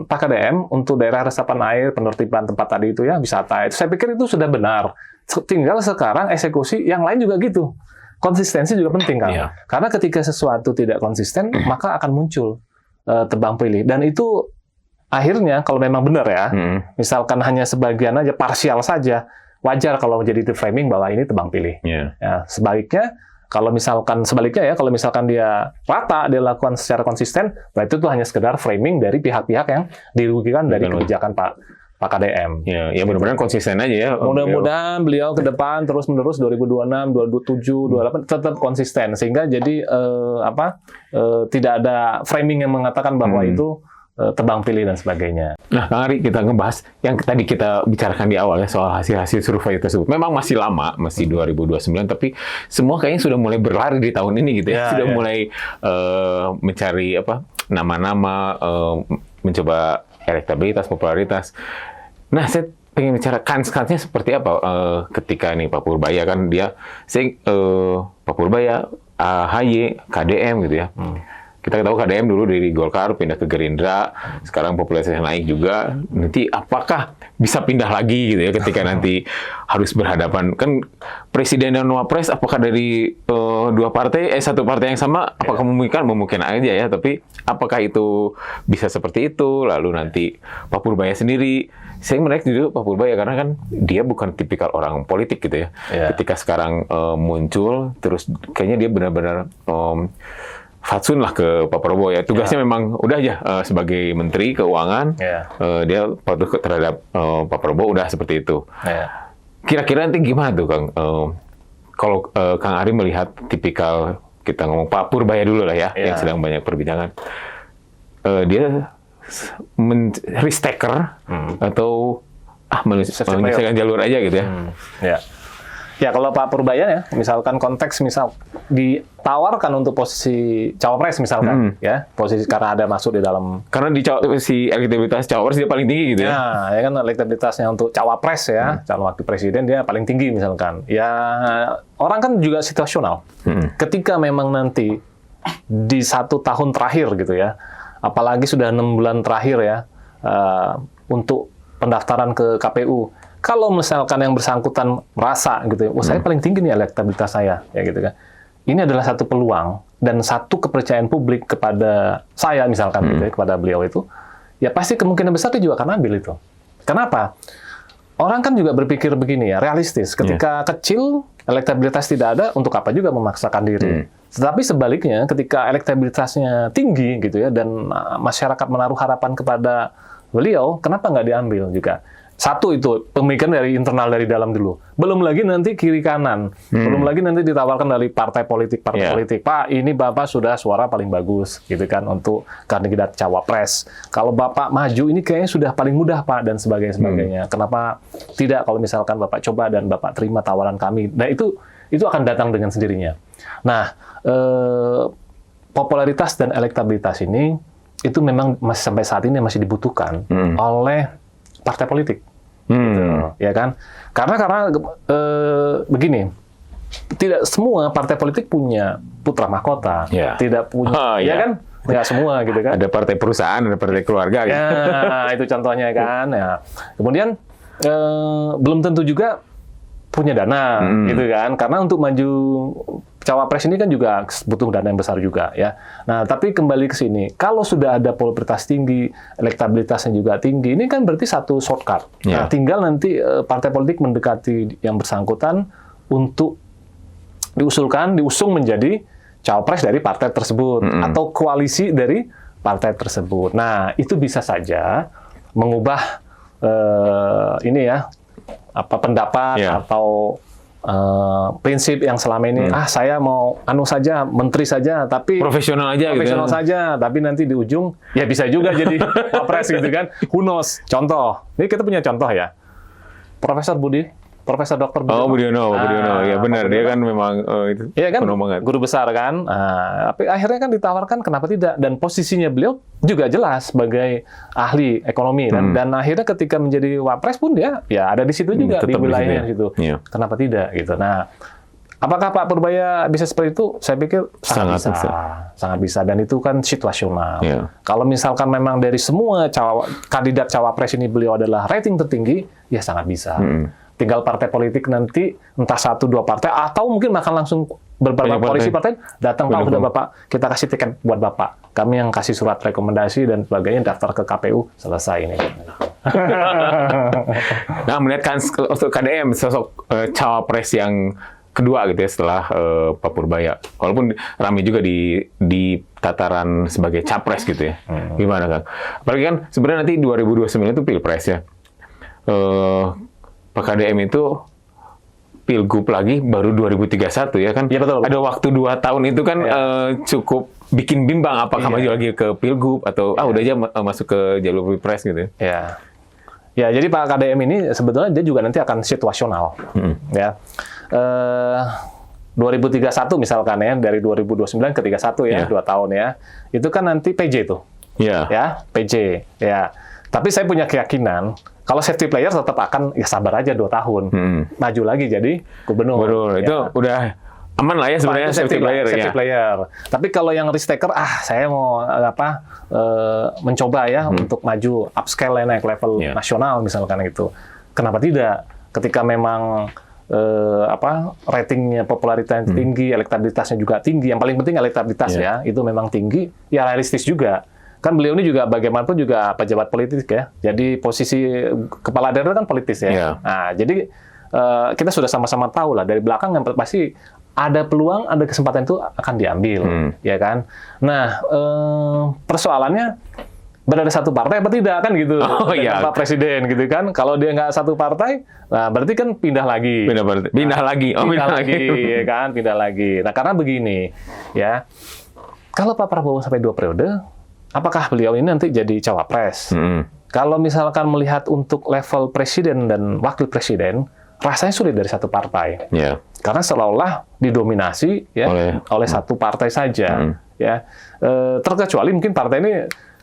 Pak KDM untuk daerah resapan air, penertiban tempat tadi itu ya, wisata, itu saya pikir itu sudah benar. Tinggal sekarang eksekusi yang lain juga gitu. Konsistensi juga penting kan. Karena ketika sesuatu tidak konsisten, maka akan muncul tebang pilih. Dan itu akhirnya kalau memang benar ya, misalkan hanya sebagian aja, parsial saja, wajar kalau menjadi the framing bahwa ini tebang pilih. Ya, sebaliknya, kalau misalkan dia rata, dia lakukan secara konsisten, berarti itu hanya sekedar framing dari pihak-pihak yang dirugikan dari kebijakan Pak KDM. Ya mudah-mudahan konsisten aja ya. Mudah-mudahan beliau ke depan terus-menerus 2026, 2027, 2028 tetap konsisten sehingga jadi tidak ada framing yang mengatakan bahwa itu tebang pilih dan sebagainya. Nah, Kang Ari, kita ngebahas yang tadi kita bicarakan di awal ya soal hasil-hasil survei tersebut. Memang masih lama, masih 2029, tapi semua kayaknya sudah mulai berlari di tahun ini gitu ya. Sudah mulai mencari nama-nama, mencoba elektabilitas, popularitas. Nah, saya pengen bicara kansnya seperti apa ketika nih Pak Purbaya kan Pak Purbaya, AHY, KDM gitu ya. Kita tahu KDM dulu dari Golkar pindah ke Gerindra, sekarang popularitasnya naik juga. Nanti apakah bisa pindah lagi gitu ya ketika nanti harus berhadapan kan presiden dan wapres? Apakah dari satu partai yang sama? Apakah mungkin aja ya? Tapi apakah itu bisa seperti itu? Lalu nanti Pak Purbaya sendiri, saya menarik dulu Pak Purbaya karena kan dia bukan tipikal orang politik gitu ya. Ketika sekarang muncul, terus kayaknya dia benar-benar fatsun lah ke Pak Prabowo ya. Tugasnya memang udah aja sebagai Menteri Keuangan, dia patuh terhadap Pak Prabowo udah seperti itu. Kira-kira nanti gimana tuh Kang? Kalau Kang Ari melihat tipikal, kita ngomong Pak Purbaya dulu lah ya, yang sedang banyak perbincangan. Dia risk-taker atau menyelesaikan jalur aja gitu ya? Ya, kalau Pak Purbaya ya, misalkan konteks ditawarkan untuk posisi cawapres misalkan, ya, posisi karena ada masuk di dalam. Karena di si elektabilitas cawapres dia paling tinggi gitu ya. Nah, ya kan elektabilitasnya untuk cawapres ya, calon wakil presiden dia paling tinggi misalkan. Ya, orang kan juga situasional. Ketika memang nanti di 1 tahun terakhir gitu ya, apalagi sudah 6 bulan terakhir ya, untuk pendaftaran ke KPU. Kalau misalkan yang bersangkutan merasa gitu ya, saya paling tinggi nih elektabilitas saya, ya gitu kan. Ini adalah satu peluang dan satu kepercayaan publik kepada saya misalkan gitu ya, kepada beliau itu, ya pasti kemungkinan besar dia juga akan ambil itu. Kenapa? Orang kan juga berpikir begini ya, realistis. Ketika kecil, elektabilitas tidak ada, untuk apa juga memaksakan diri. Tetapi sebaliknya, ketika elektabilitasnya tinggi gitu ya, dan masyarakat menaruh harapan kepada beliau, kenapa nggak diambil juga? Satu itu, pemikiran dari internal dari dalam dulu. Belum lagi nanti kiri kanan. Belum lagi nanti ditawarkan dari partai politik. Pak, ini Bapak sudah suara paling bagus, gitu kan, untuk kandidat cawapres. Kalau Bapak maju, ini kayaknya sudah paling mudah, Pak, dan sebagainya. Kenapa tidak kalau misalkan Bapak coba dan Bapak terima tawaran kami? Nah, itu akan datang dengan sendirinya. Nah, popularitas dan elektabilitas ini, itu memang masih sampai saat ini masih dibutuhkan oleh partai politik, gitu, ya kan? Karena begini, tidak semua partai politik punya putra mahkota, tidak punya, ya kan? Nggak semua, gitu kan? Ada partai perusahaan, ada partai keluarga. Gitu. Ya, itu contohnya kan. Ya. Kemudian belum tentu juga punya dana, gitu kan? Karena untuk maju cawapres ini kan juga butuh dana yang besar juga ya. Nah, tapi kembali ke sini, kalau sudah ada popularitas tinggi, elektabilitasnya juga tinggi, ini kan berarti satu shortcut. Nah, tinggal nanti partai politik mendekati yang bersangkutan untuk diusung menjadi cawapres dari partai tersebut atau koalisi dari partai tersebut. Nah, itu bisa saja mengubah ini ya, pendapat atau prinsip yang selama ini saya mau saja, menteri saja, tapi profesional aja gitu. Saja, tapi nanti di ujung ya bisa juga jadi wapres gitu kan. Who knows? Contoh. Ini kita punya contoh ya. Profesor Dr. Budiono. Ya benar, dia kan memang itu kan, guru besar kan. Tapi akhirnya kan ditawarkan, kenapa tidak? Dan posisinya beliau juga jelas sebagai ahli ekonomi dan akhirnya ketika menjadi wapres pun dia ya ada di situ juga, di wilayah situ. Kenapa tidak gitu. Nah, Apakah Pak Purbaya bisa seperti itu? Saya pikir sangat bisa, dan itu kan situasional. Kalau misalkan memang dari semua kandidat cawapres ini beliau adalah rating tertinggi, ya sangat bisa. Tinggal partai politik nanti entah 1-2 partai atau mungkin bahkan langsung beberapa koalisi partai datang, Pak, udah Bapak kita kasih tiket buat Bapak. Kami yang kasih surat rekomendasi dan sebagainya, daftar ke KPU, selesai ini. Nah, melihat kan untuk KDM sosok cawapres yang kedua gitu ya setelah Pak Purbaya, walaupun ramai juga di tataran sebagai capres gitu ya. Gimana Kang? Apalagi kan sebenarnya nanti 2029 itu pilpres ya. Pak KDM itu pilgub lagi baru 2031 ya kan? Iya betul. Ada waktu 2 tahun itu kan cukup bikin bimbang apakah maju lagi ke pilgub atau udah aja masuk ke jalur pilpres gitu. Ya. Ya, jadi Pak KDM ini sebetulnya dia juga nanti akan situasional. Ya. 2031 misalkan ya, dari 2029 ke 31 ya, 2 tahun ya. Itu kan nanti PJ itu. Ya, PJ. Ya. Tapi saya punya keyakinan kalau safety player tetap akan ya sabar aja 2 tahun. Maju lagi jadi gubernur. Itu udah aman lah ya sebenarnya safety player. Tapi kalau yang risk taker, saya mau mencoba ya untuk maju upscale naik level nasional misalkan gitu. Kenapa tidak? Ketika memang ratingnya, popularitasnya tinggi, elektabilitasnya juga tinggi. Yang paling penting elektabilitas ya, itu memang tinggi, ya realistis juga. Kan beliau ini juga bagaimanapun juga pejabat politik ya. Jadi posisi kepala daerah kan politis ya. Nah, jadi kita sudah sama-sama tahu lah dari belakang yang pasti ada peluang, ada kesempatan itu akan diambil, ya kan. Nah, persoalannya berada satu partai apa tidak kan gitu, Pak Presiden gitu kan. Kalau dia nggak satu partai, nah berarti kan pindah lagi, pindah lagi, ya kan, pindah lagi. Nah karena begini, ya, kalau Pak Prabowo sampai 2 periode, apakah beliau ini nanti jadi cawapres? Kalau misalkan melihat untuk level presiden dan wakil presiden, rasanya sulit dari satu partai, karena seolah-olah didominasi ya oleh satu partai saja, ya. Terkecuali mungkin partai ini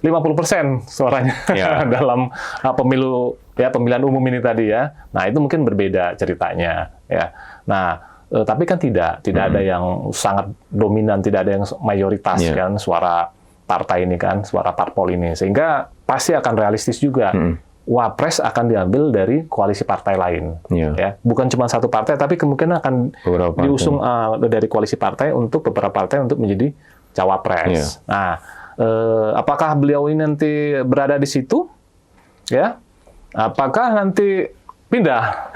50% suaranya dalam pemilihan umum ini tadi ya. Nah, itu mungkin berbeda ceritanya ya. Nah, tapi kan tidak ada yang sangat dominan, tidak ada yang mayoritas kan suara partai ini kan, suara parpol ini. Sehingga pasti akan realistis juga. Wapres akan diambil dari koalisi partai lain. Ya, bukan cuma satu partai, tapi kemungkinan akan diusung dari koalisi partai untuk beberapa partai untuk menjadi cawapres. Nah, apakah beliau ini nanti berada di situ? Ya, apakah nanti pindah?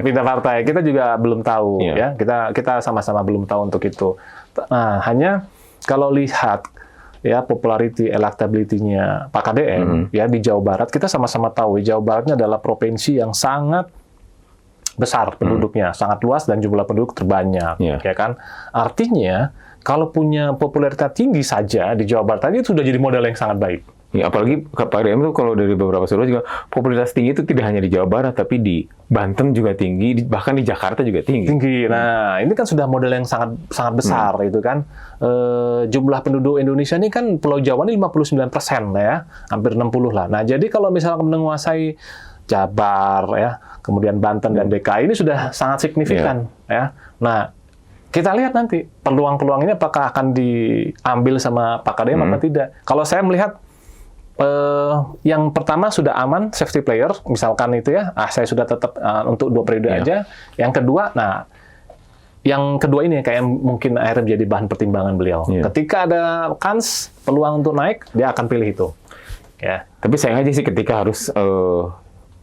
Pindah partai. Kita juga belum tahu. Ya, kita sama-sama belum tahu untuk itu. Nah, hanya kalau lihat ya popularity, electability-nya Pak KDM ya di Jawa Barat, kita sama-sama tahu Jawa Baratnya adalah provinsi yang sangat besar penduduknya, sangat luas dan jumlah penduduk terbanyak, ya kan? Artinya kalau punya popularitas tinggi saja di Jawa Barat itu sudah jadi modal yang sangat baik. Ya, apalagi Pak KDM itu kalau dari beberapa survei juga popularitas tinggi itu tidak hanya di Jawa Barat, tapi di Banten juga tinggi, bahkan di Jakarta juga tinggi. Nah, ini kan sudah modal yang sangat besar itu kan. Jumlah penduduk Indonesia ini kan Pulau Jawa ini 59% ya, hampir 60 lah. Nah, jadi kalau misalnya menguasai Jabar ya, kemudian Banten dan DKI ini sudah sangat signifikan ya. Nah, kita lihat nanti peluang-peluang ini apakah akan diambil sama Pak KDM apa tidak. Kalau saya melihat yang pertama sudah aman, safety player, misalkan itu ya, saya sudah tetap untuk 2 periode aja. Yang kedua, yang kedua ini kayak mungkin akhirnya menjadi bahan pertimbangan beliau. Ketika ada kans, peluang untuk naik, dia akan pilih itu. Ya. Tapi sayang aja sih ketika harus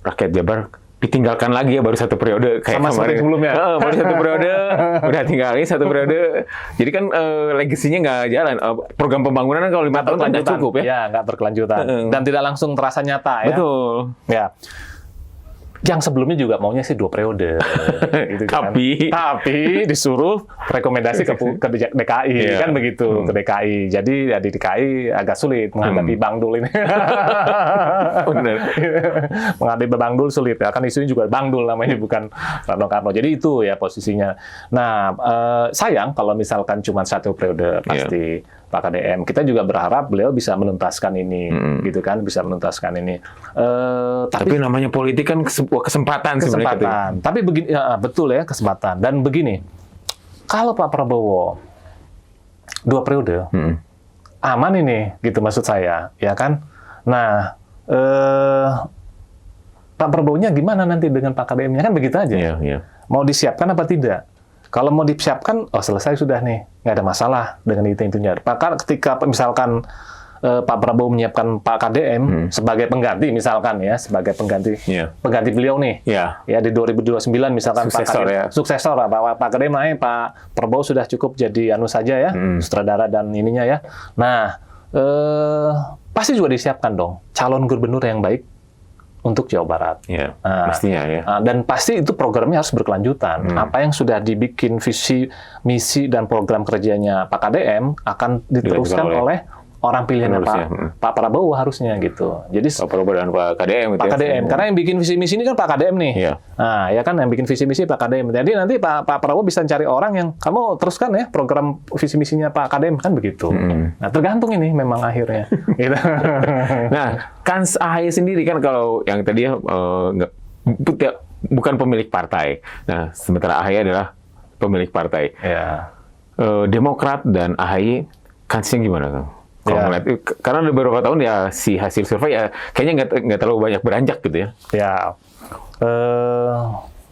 rakyat Jabar ditinggalkan lagi ya baru 1 periode kayak sama seperti sebelumnya. Baru 1 periode udah tinggalin 1 periode. Jadi kan legasinya nggak jalan. Program pembangunan kan kalau 5 tahun nggak cukup ya. Ya, nggak berkelanjutan. Dan tidak langsung terasa nyata ya. Betul. Ya. Yang sebelumnya juga maunya sih 2 periode. Gitu kan. Tapi disuruh rekomendasi ke DKI, kan begitu, ke DKI. Jadi ya di DKI agak sulit menghadapi Bang Dul ini. Benar. Menghadapi Bang Dul sulit ya, kan isunya juga Bang Dul namanya, bukan Rano Karno. Jadi itu ya posisinya. Nah, sayang kalau misalkan cuma 1 periode pasti Pak KDM. Kita juga berharap beliau bisa menuntaskan ini, gitu kan, bisa menuntaskan ini. Tapi namanya politik kan kesempatan sebenarnya. Kesempatan. Tapi begini, ya, betul ya, kesempatan. Dan begini, kalau Pak Prabowo 2 periode, aman ini, gitu maksud saya, ya kan? Nah, Pak Prabowo-nya gimana nanti dengan Pak KDM-nya, kan begitu aja. Mau disiapkan apa tidak? Kalau mau disiapkan, oh selesai sudah nih, nggak ada masalah dengan itu-itunya. Maka ketika misalkan Pak Prabowo menyiapkan Pak KDM sebagai pengganti, misalkan ya, sebagai pengganti beliau nih, ya di 2029 misalkan suksesor, Pak KDM, suksesor lah, Pak KDM naik, Pak Prabowo sudah cukup jadi anu saja ya, sutradara dan ininya ya. Nah, pasti juga disiapkan dong calon gubernur yang baik untuk Jawa Barat. Pastinya ya. Dan pasti itu programnya harus berkelanjutan. Apa yang sudah dibikin visi, misi, dan program kerjanya Pak KDM akan diteruskan oleh orang pilihannya Pak Prabowo harusnya gitu. Jadi Pak Prabowo dan Pak KDM. Pak KDM, karena yang bikin visi misi ini kan Pak KDM nih. Nah, ya kan yang bikin visi misi Pak KDM. Jadi nanti Pak Prabowo bisa cari orang yang kamu teruskan ya program visi misinya Pak KDM, kan begitu. Nah, tergantung ini memang akhirnya. Gitu. Nah, kans AHY sendiri kan kalau yang tadi bukan pemilik partai. Nah, sementara AHY adalah pemilik partai. Demokrat dan AHY kansnya gimana, Kang? Kalau ngeliat, karena ada beberapa tahun ya si hasil survei ya kayaknya nggak terlalu banyak beranjak gitu ya.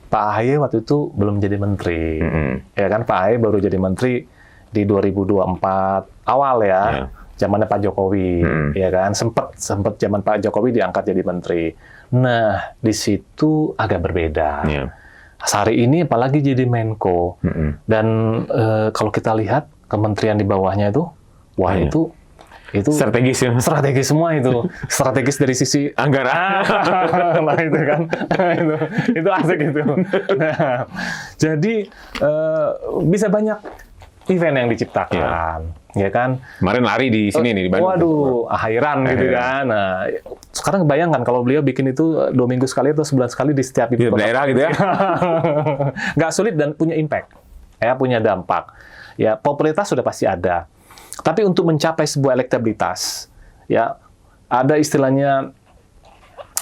Pak AHY waktu itu belum jadi menteri, ya kan, Pak AHY baru jadi menteri di 2024 awal ya, zamannya Pak Jokowi, ya kan, sempat zaman Pak Jokowi diangkat jadi menteri. Nah, di situ agak berbeda. Hari ini apalagi jadi Menko, dan kalau kita lihat kementerian di bawahnya itu, wah itu strategis ya. Strategis semua itu. Strategis dari sisi anggaran. Nah, itu kan. itu asik itu. Nah, jadi bisa banyak event yang diciptakan. Ya kan? Kemarin lari di sini nih di Bandung. Waduh, akhiran gitu kan. Nah, sekarang bayangkan kalau beliau bikin itu 2 minggu sekali atau sebulan sekali di setiap ibu kota daerah gitu ya. Nggak sulit dan punya impact. Ya, punya dampak. Ya, popularitas sudah pasti ada. Tapi untuk mencapai sebuah elektabilitas, ya ada istilahnya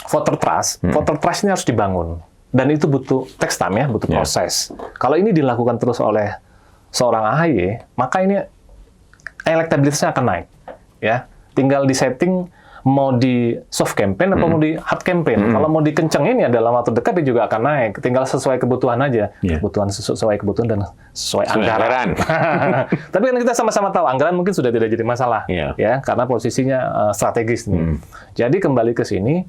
voter trust. Voter trust ini harus dibangun, dan itu butuh text time ya, butuh proses. Kalau ini dilakukan terus oleh seorang AHY, maka ini elektabilitasnya akan naik. Ya, tinggal disetting mau di soft campaign atau mau di hard campaign. Kalau mau dikencengin ya dalam waktu dekat dia juga akan naik. Tinggal sesuai kebutuhan aja. Kebutuhan sesuai kebutuhan dan sesuai anggaran. Tapi kan kita sama-sama tahu anggaran mungkin sudah tidak jadi masalah. Ya, karena posisinya strategis nih. Jadi kembali ke sini,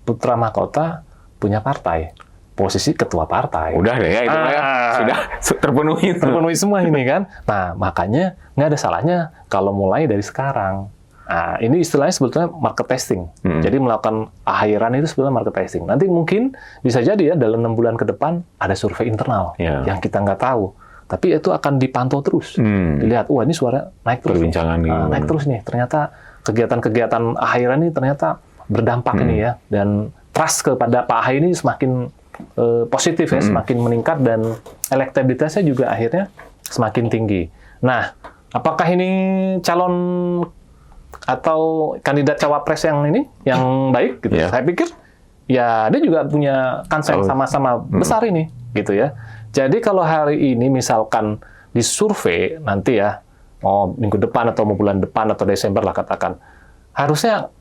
Putra Mahkota punya partai. Posisi ketua partai. Udah deh ya, itu sudah terpenuhi. Terpenuhi semua ini kan. Nah, makanya nggak ada salahnya kalau mulai dari sekarang. Nah, ini istilahnya sebetulnya market testing. Jadi melakukan AHY run itu sebetulnya market testing. Nanti mungkin bisa jadi ya dalam 6 bulan ke depan ada survei internal yang kita nggak tahu. Tapi itu akan dipantau terus. Dilihat, wah ini suara naik terus. Perbincangan nih. Naik terus nih. Ternyata kegiatan-kegiatan AHY run ini ternyata berdampak ini ya. Dan trust kepada Pak AHY ini semakin positif ya, semakin meningkat dan elektabilitasnya juga akhirnya semakin tinggi. Nah, apakah ini calon atau kandidat cawapres yang ini yang baik gitu? Saya pikir ya dia juga punya kans yang sama-sama besar ini gitu ya. Jadi kalau hari ini misalkan disurvei nanti ya, minggu depan atau bulan depan atau Desember lah katakan, harusnya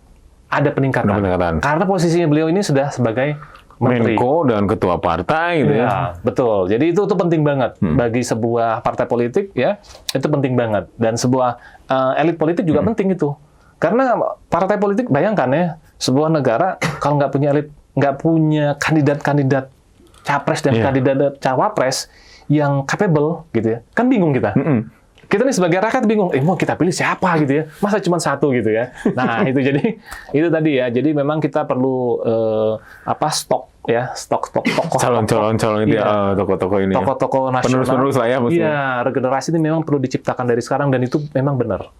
ada peningkatan. Karena posisinya beliau ini sudah sebagai menteri. Menko dan ketua partai gitu ya. Betul. Jadi itu penting banget bagi sebuah partai politik ya. Itu penting banget, dan sebuah elit politik juga penting itu. Karena partai politik, bayangkan ya, sebuah negara kalau nggak punya elit, nggak punya kandidat-kandidat capres dan kandidat cawapres yang capable gitu ya, kan bingung kita. Kita nih sebagai rakyat bingung, mau kita pilih siapa gitu ya, masa cuma satu gitu ya. Nah itu jadi itu tadi ya, jadi memang kita perlu stok tokoh calon itu tokoh-tokoh ini tokoh-tokoh nasional penerus lah ya. Iya, regenerasi ini memang perlu diciptakan dari sekarang, dan itu memang benar.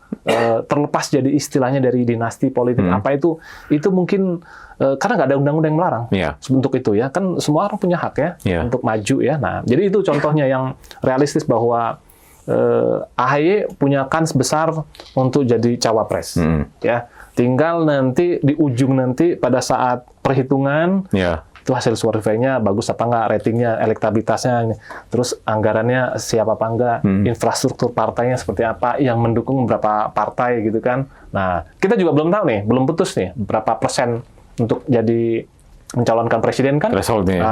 Terlepas jadi istilahnya dari dinasti politik apa itu mungkin karena nggak ada undang-undang yang melarang untuk itu ya, kan semua orang punya hak ya untuk maju ya. Nah jadi itu contohnya yang realistis bahwa AHY punya kans besar untuk jadi cawapres ya. Tinggal nanti di ujung nanti pada saat perhitungan itu hasil surveinya bagus apa enggak, ratingnya, elektabilitasnya, terus anggarannya siapa apa enggak, infrastruktur partainya seperti apa, yang mendukung berapa partai gitu kan. Nah, kita juga belum tahu nih, belum putus nih berapa persen untuk jadi mencalonkan presiden kan,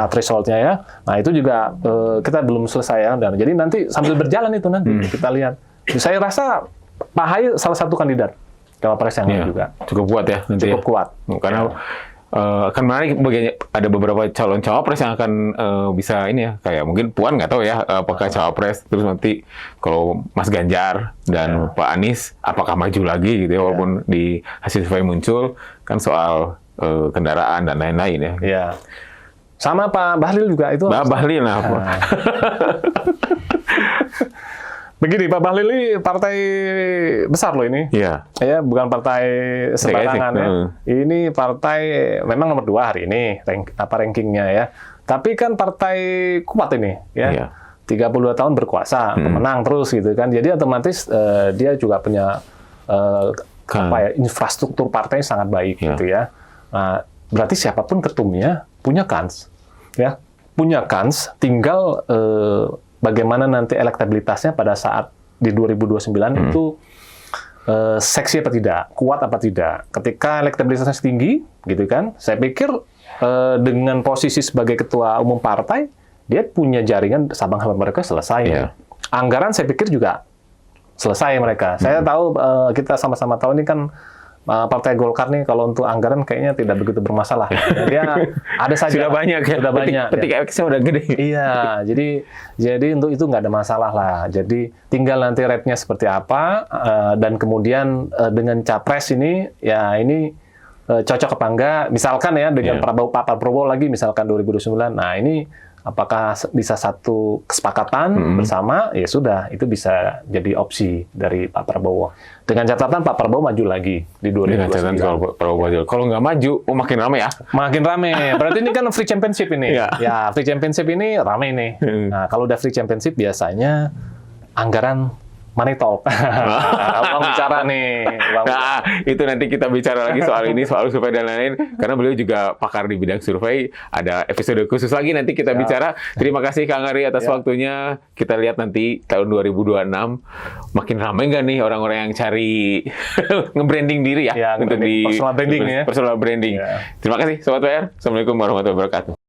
thresholdnya ya. Nah itu juga kita belum selesai ya. Dan jadi nanti sambil berjalan itu nanti kita lihat. Saya rasa Pak Ahy salah satu kandidat cawapres yang juga cukup kuat ya. Nanti cukup kuat. Karena akan menarik ada beberapa calon cawapres yang akan bisa ini ya, kayak mungkin Puan nggak tahu ya apakah cawapres, terus nanti kalau Mas Ganjar dan Pak Anies apakah maju lagi gitu ya, walaupun di hasil survei muncul kan soal kendaraan dan lain-lain ya. Iya. Sama Pak Bahlil juga itu. Pak Bahlil apa? Begini, Pak Bahlil ini partai besar loh ini. Iya. Ya, bukan partai sembarangan ya. Ini partai memang nomor 2 hari ini rankingnya ya. Tapi kan partai kuat ini ya. Iya. 32 tahun berkuasa, pemenang terus gitu kan. Jadi otomatis dia juga punya infrastruktur partai sangat baik gitu ya. Nah, berarti siapapun ketumnya punya kans, ya, punya kans. Tinggal bagaimana nanti elektabilitasnya pada saat di 2029 itu seksi apa tidak, kuat apa tidak. Ketika elektabilitasnya tinggi, gitu kan, saya pikir dengan posisi sebagai ketua umum partai, dia punya jaringan Sabang sampai Merauke selesai. Yeah. Anggaran saya pikir juga selesai mereka. Saya tahu kita sama-sama tahu ini kan. Partai Golkar nih kalau untuk anggaran kayaknya tidak begitu bermasalah. Dia ada saja. Sudah banyak ya. Sudah banyak. Petik X-nya udah gede. Iya, jadi untuk itu nggak ada masalah lah. Jadi tinggal nanti rate-nya seperti apa dan kemudian dengan capres ini ya ini cocok apa enggak. Misalkan ya dengan Pak Prabowo lagi misalkan 2029. Nah, ini apakah bisa satu kesepakatan bersama, ya sudah, itu bisa jadi opsi dari Pak Prabowo. Dengan catatan Pak Prabowo maju lagi di 2029. Dengan catatan Prabowo maju. Kalau nggak maju, makin rame ya? Makin rame. Berarti ini kan free championship ini. Ya, free championship ini rame nih. Nah, kalau udah free championship biasanya anggaran money talk. Uang bicara nih. Nah, itu nanti kita bicara lagi soal ini, soal survei dan lain-lain. Karena beliau juga pakar di bidang survei. Ada episode khusus lagi nanti kita bicara. Terima kasih Kang Ari atas waktunya. Kita lihat nanti tahun 2026 makin ramai nggak nih orang-orang yang cari nge-branding diri ya. Untuk di personal branding ya. Personal branding. Terima kasih Sobat PR. Assalamualaikum warahmatullahi wabarakatuh.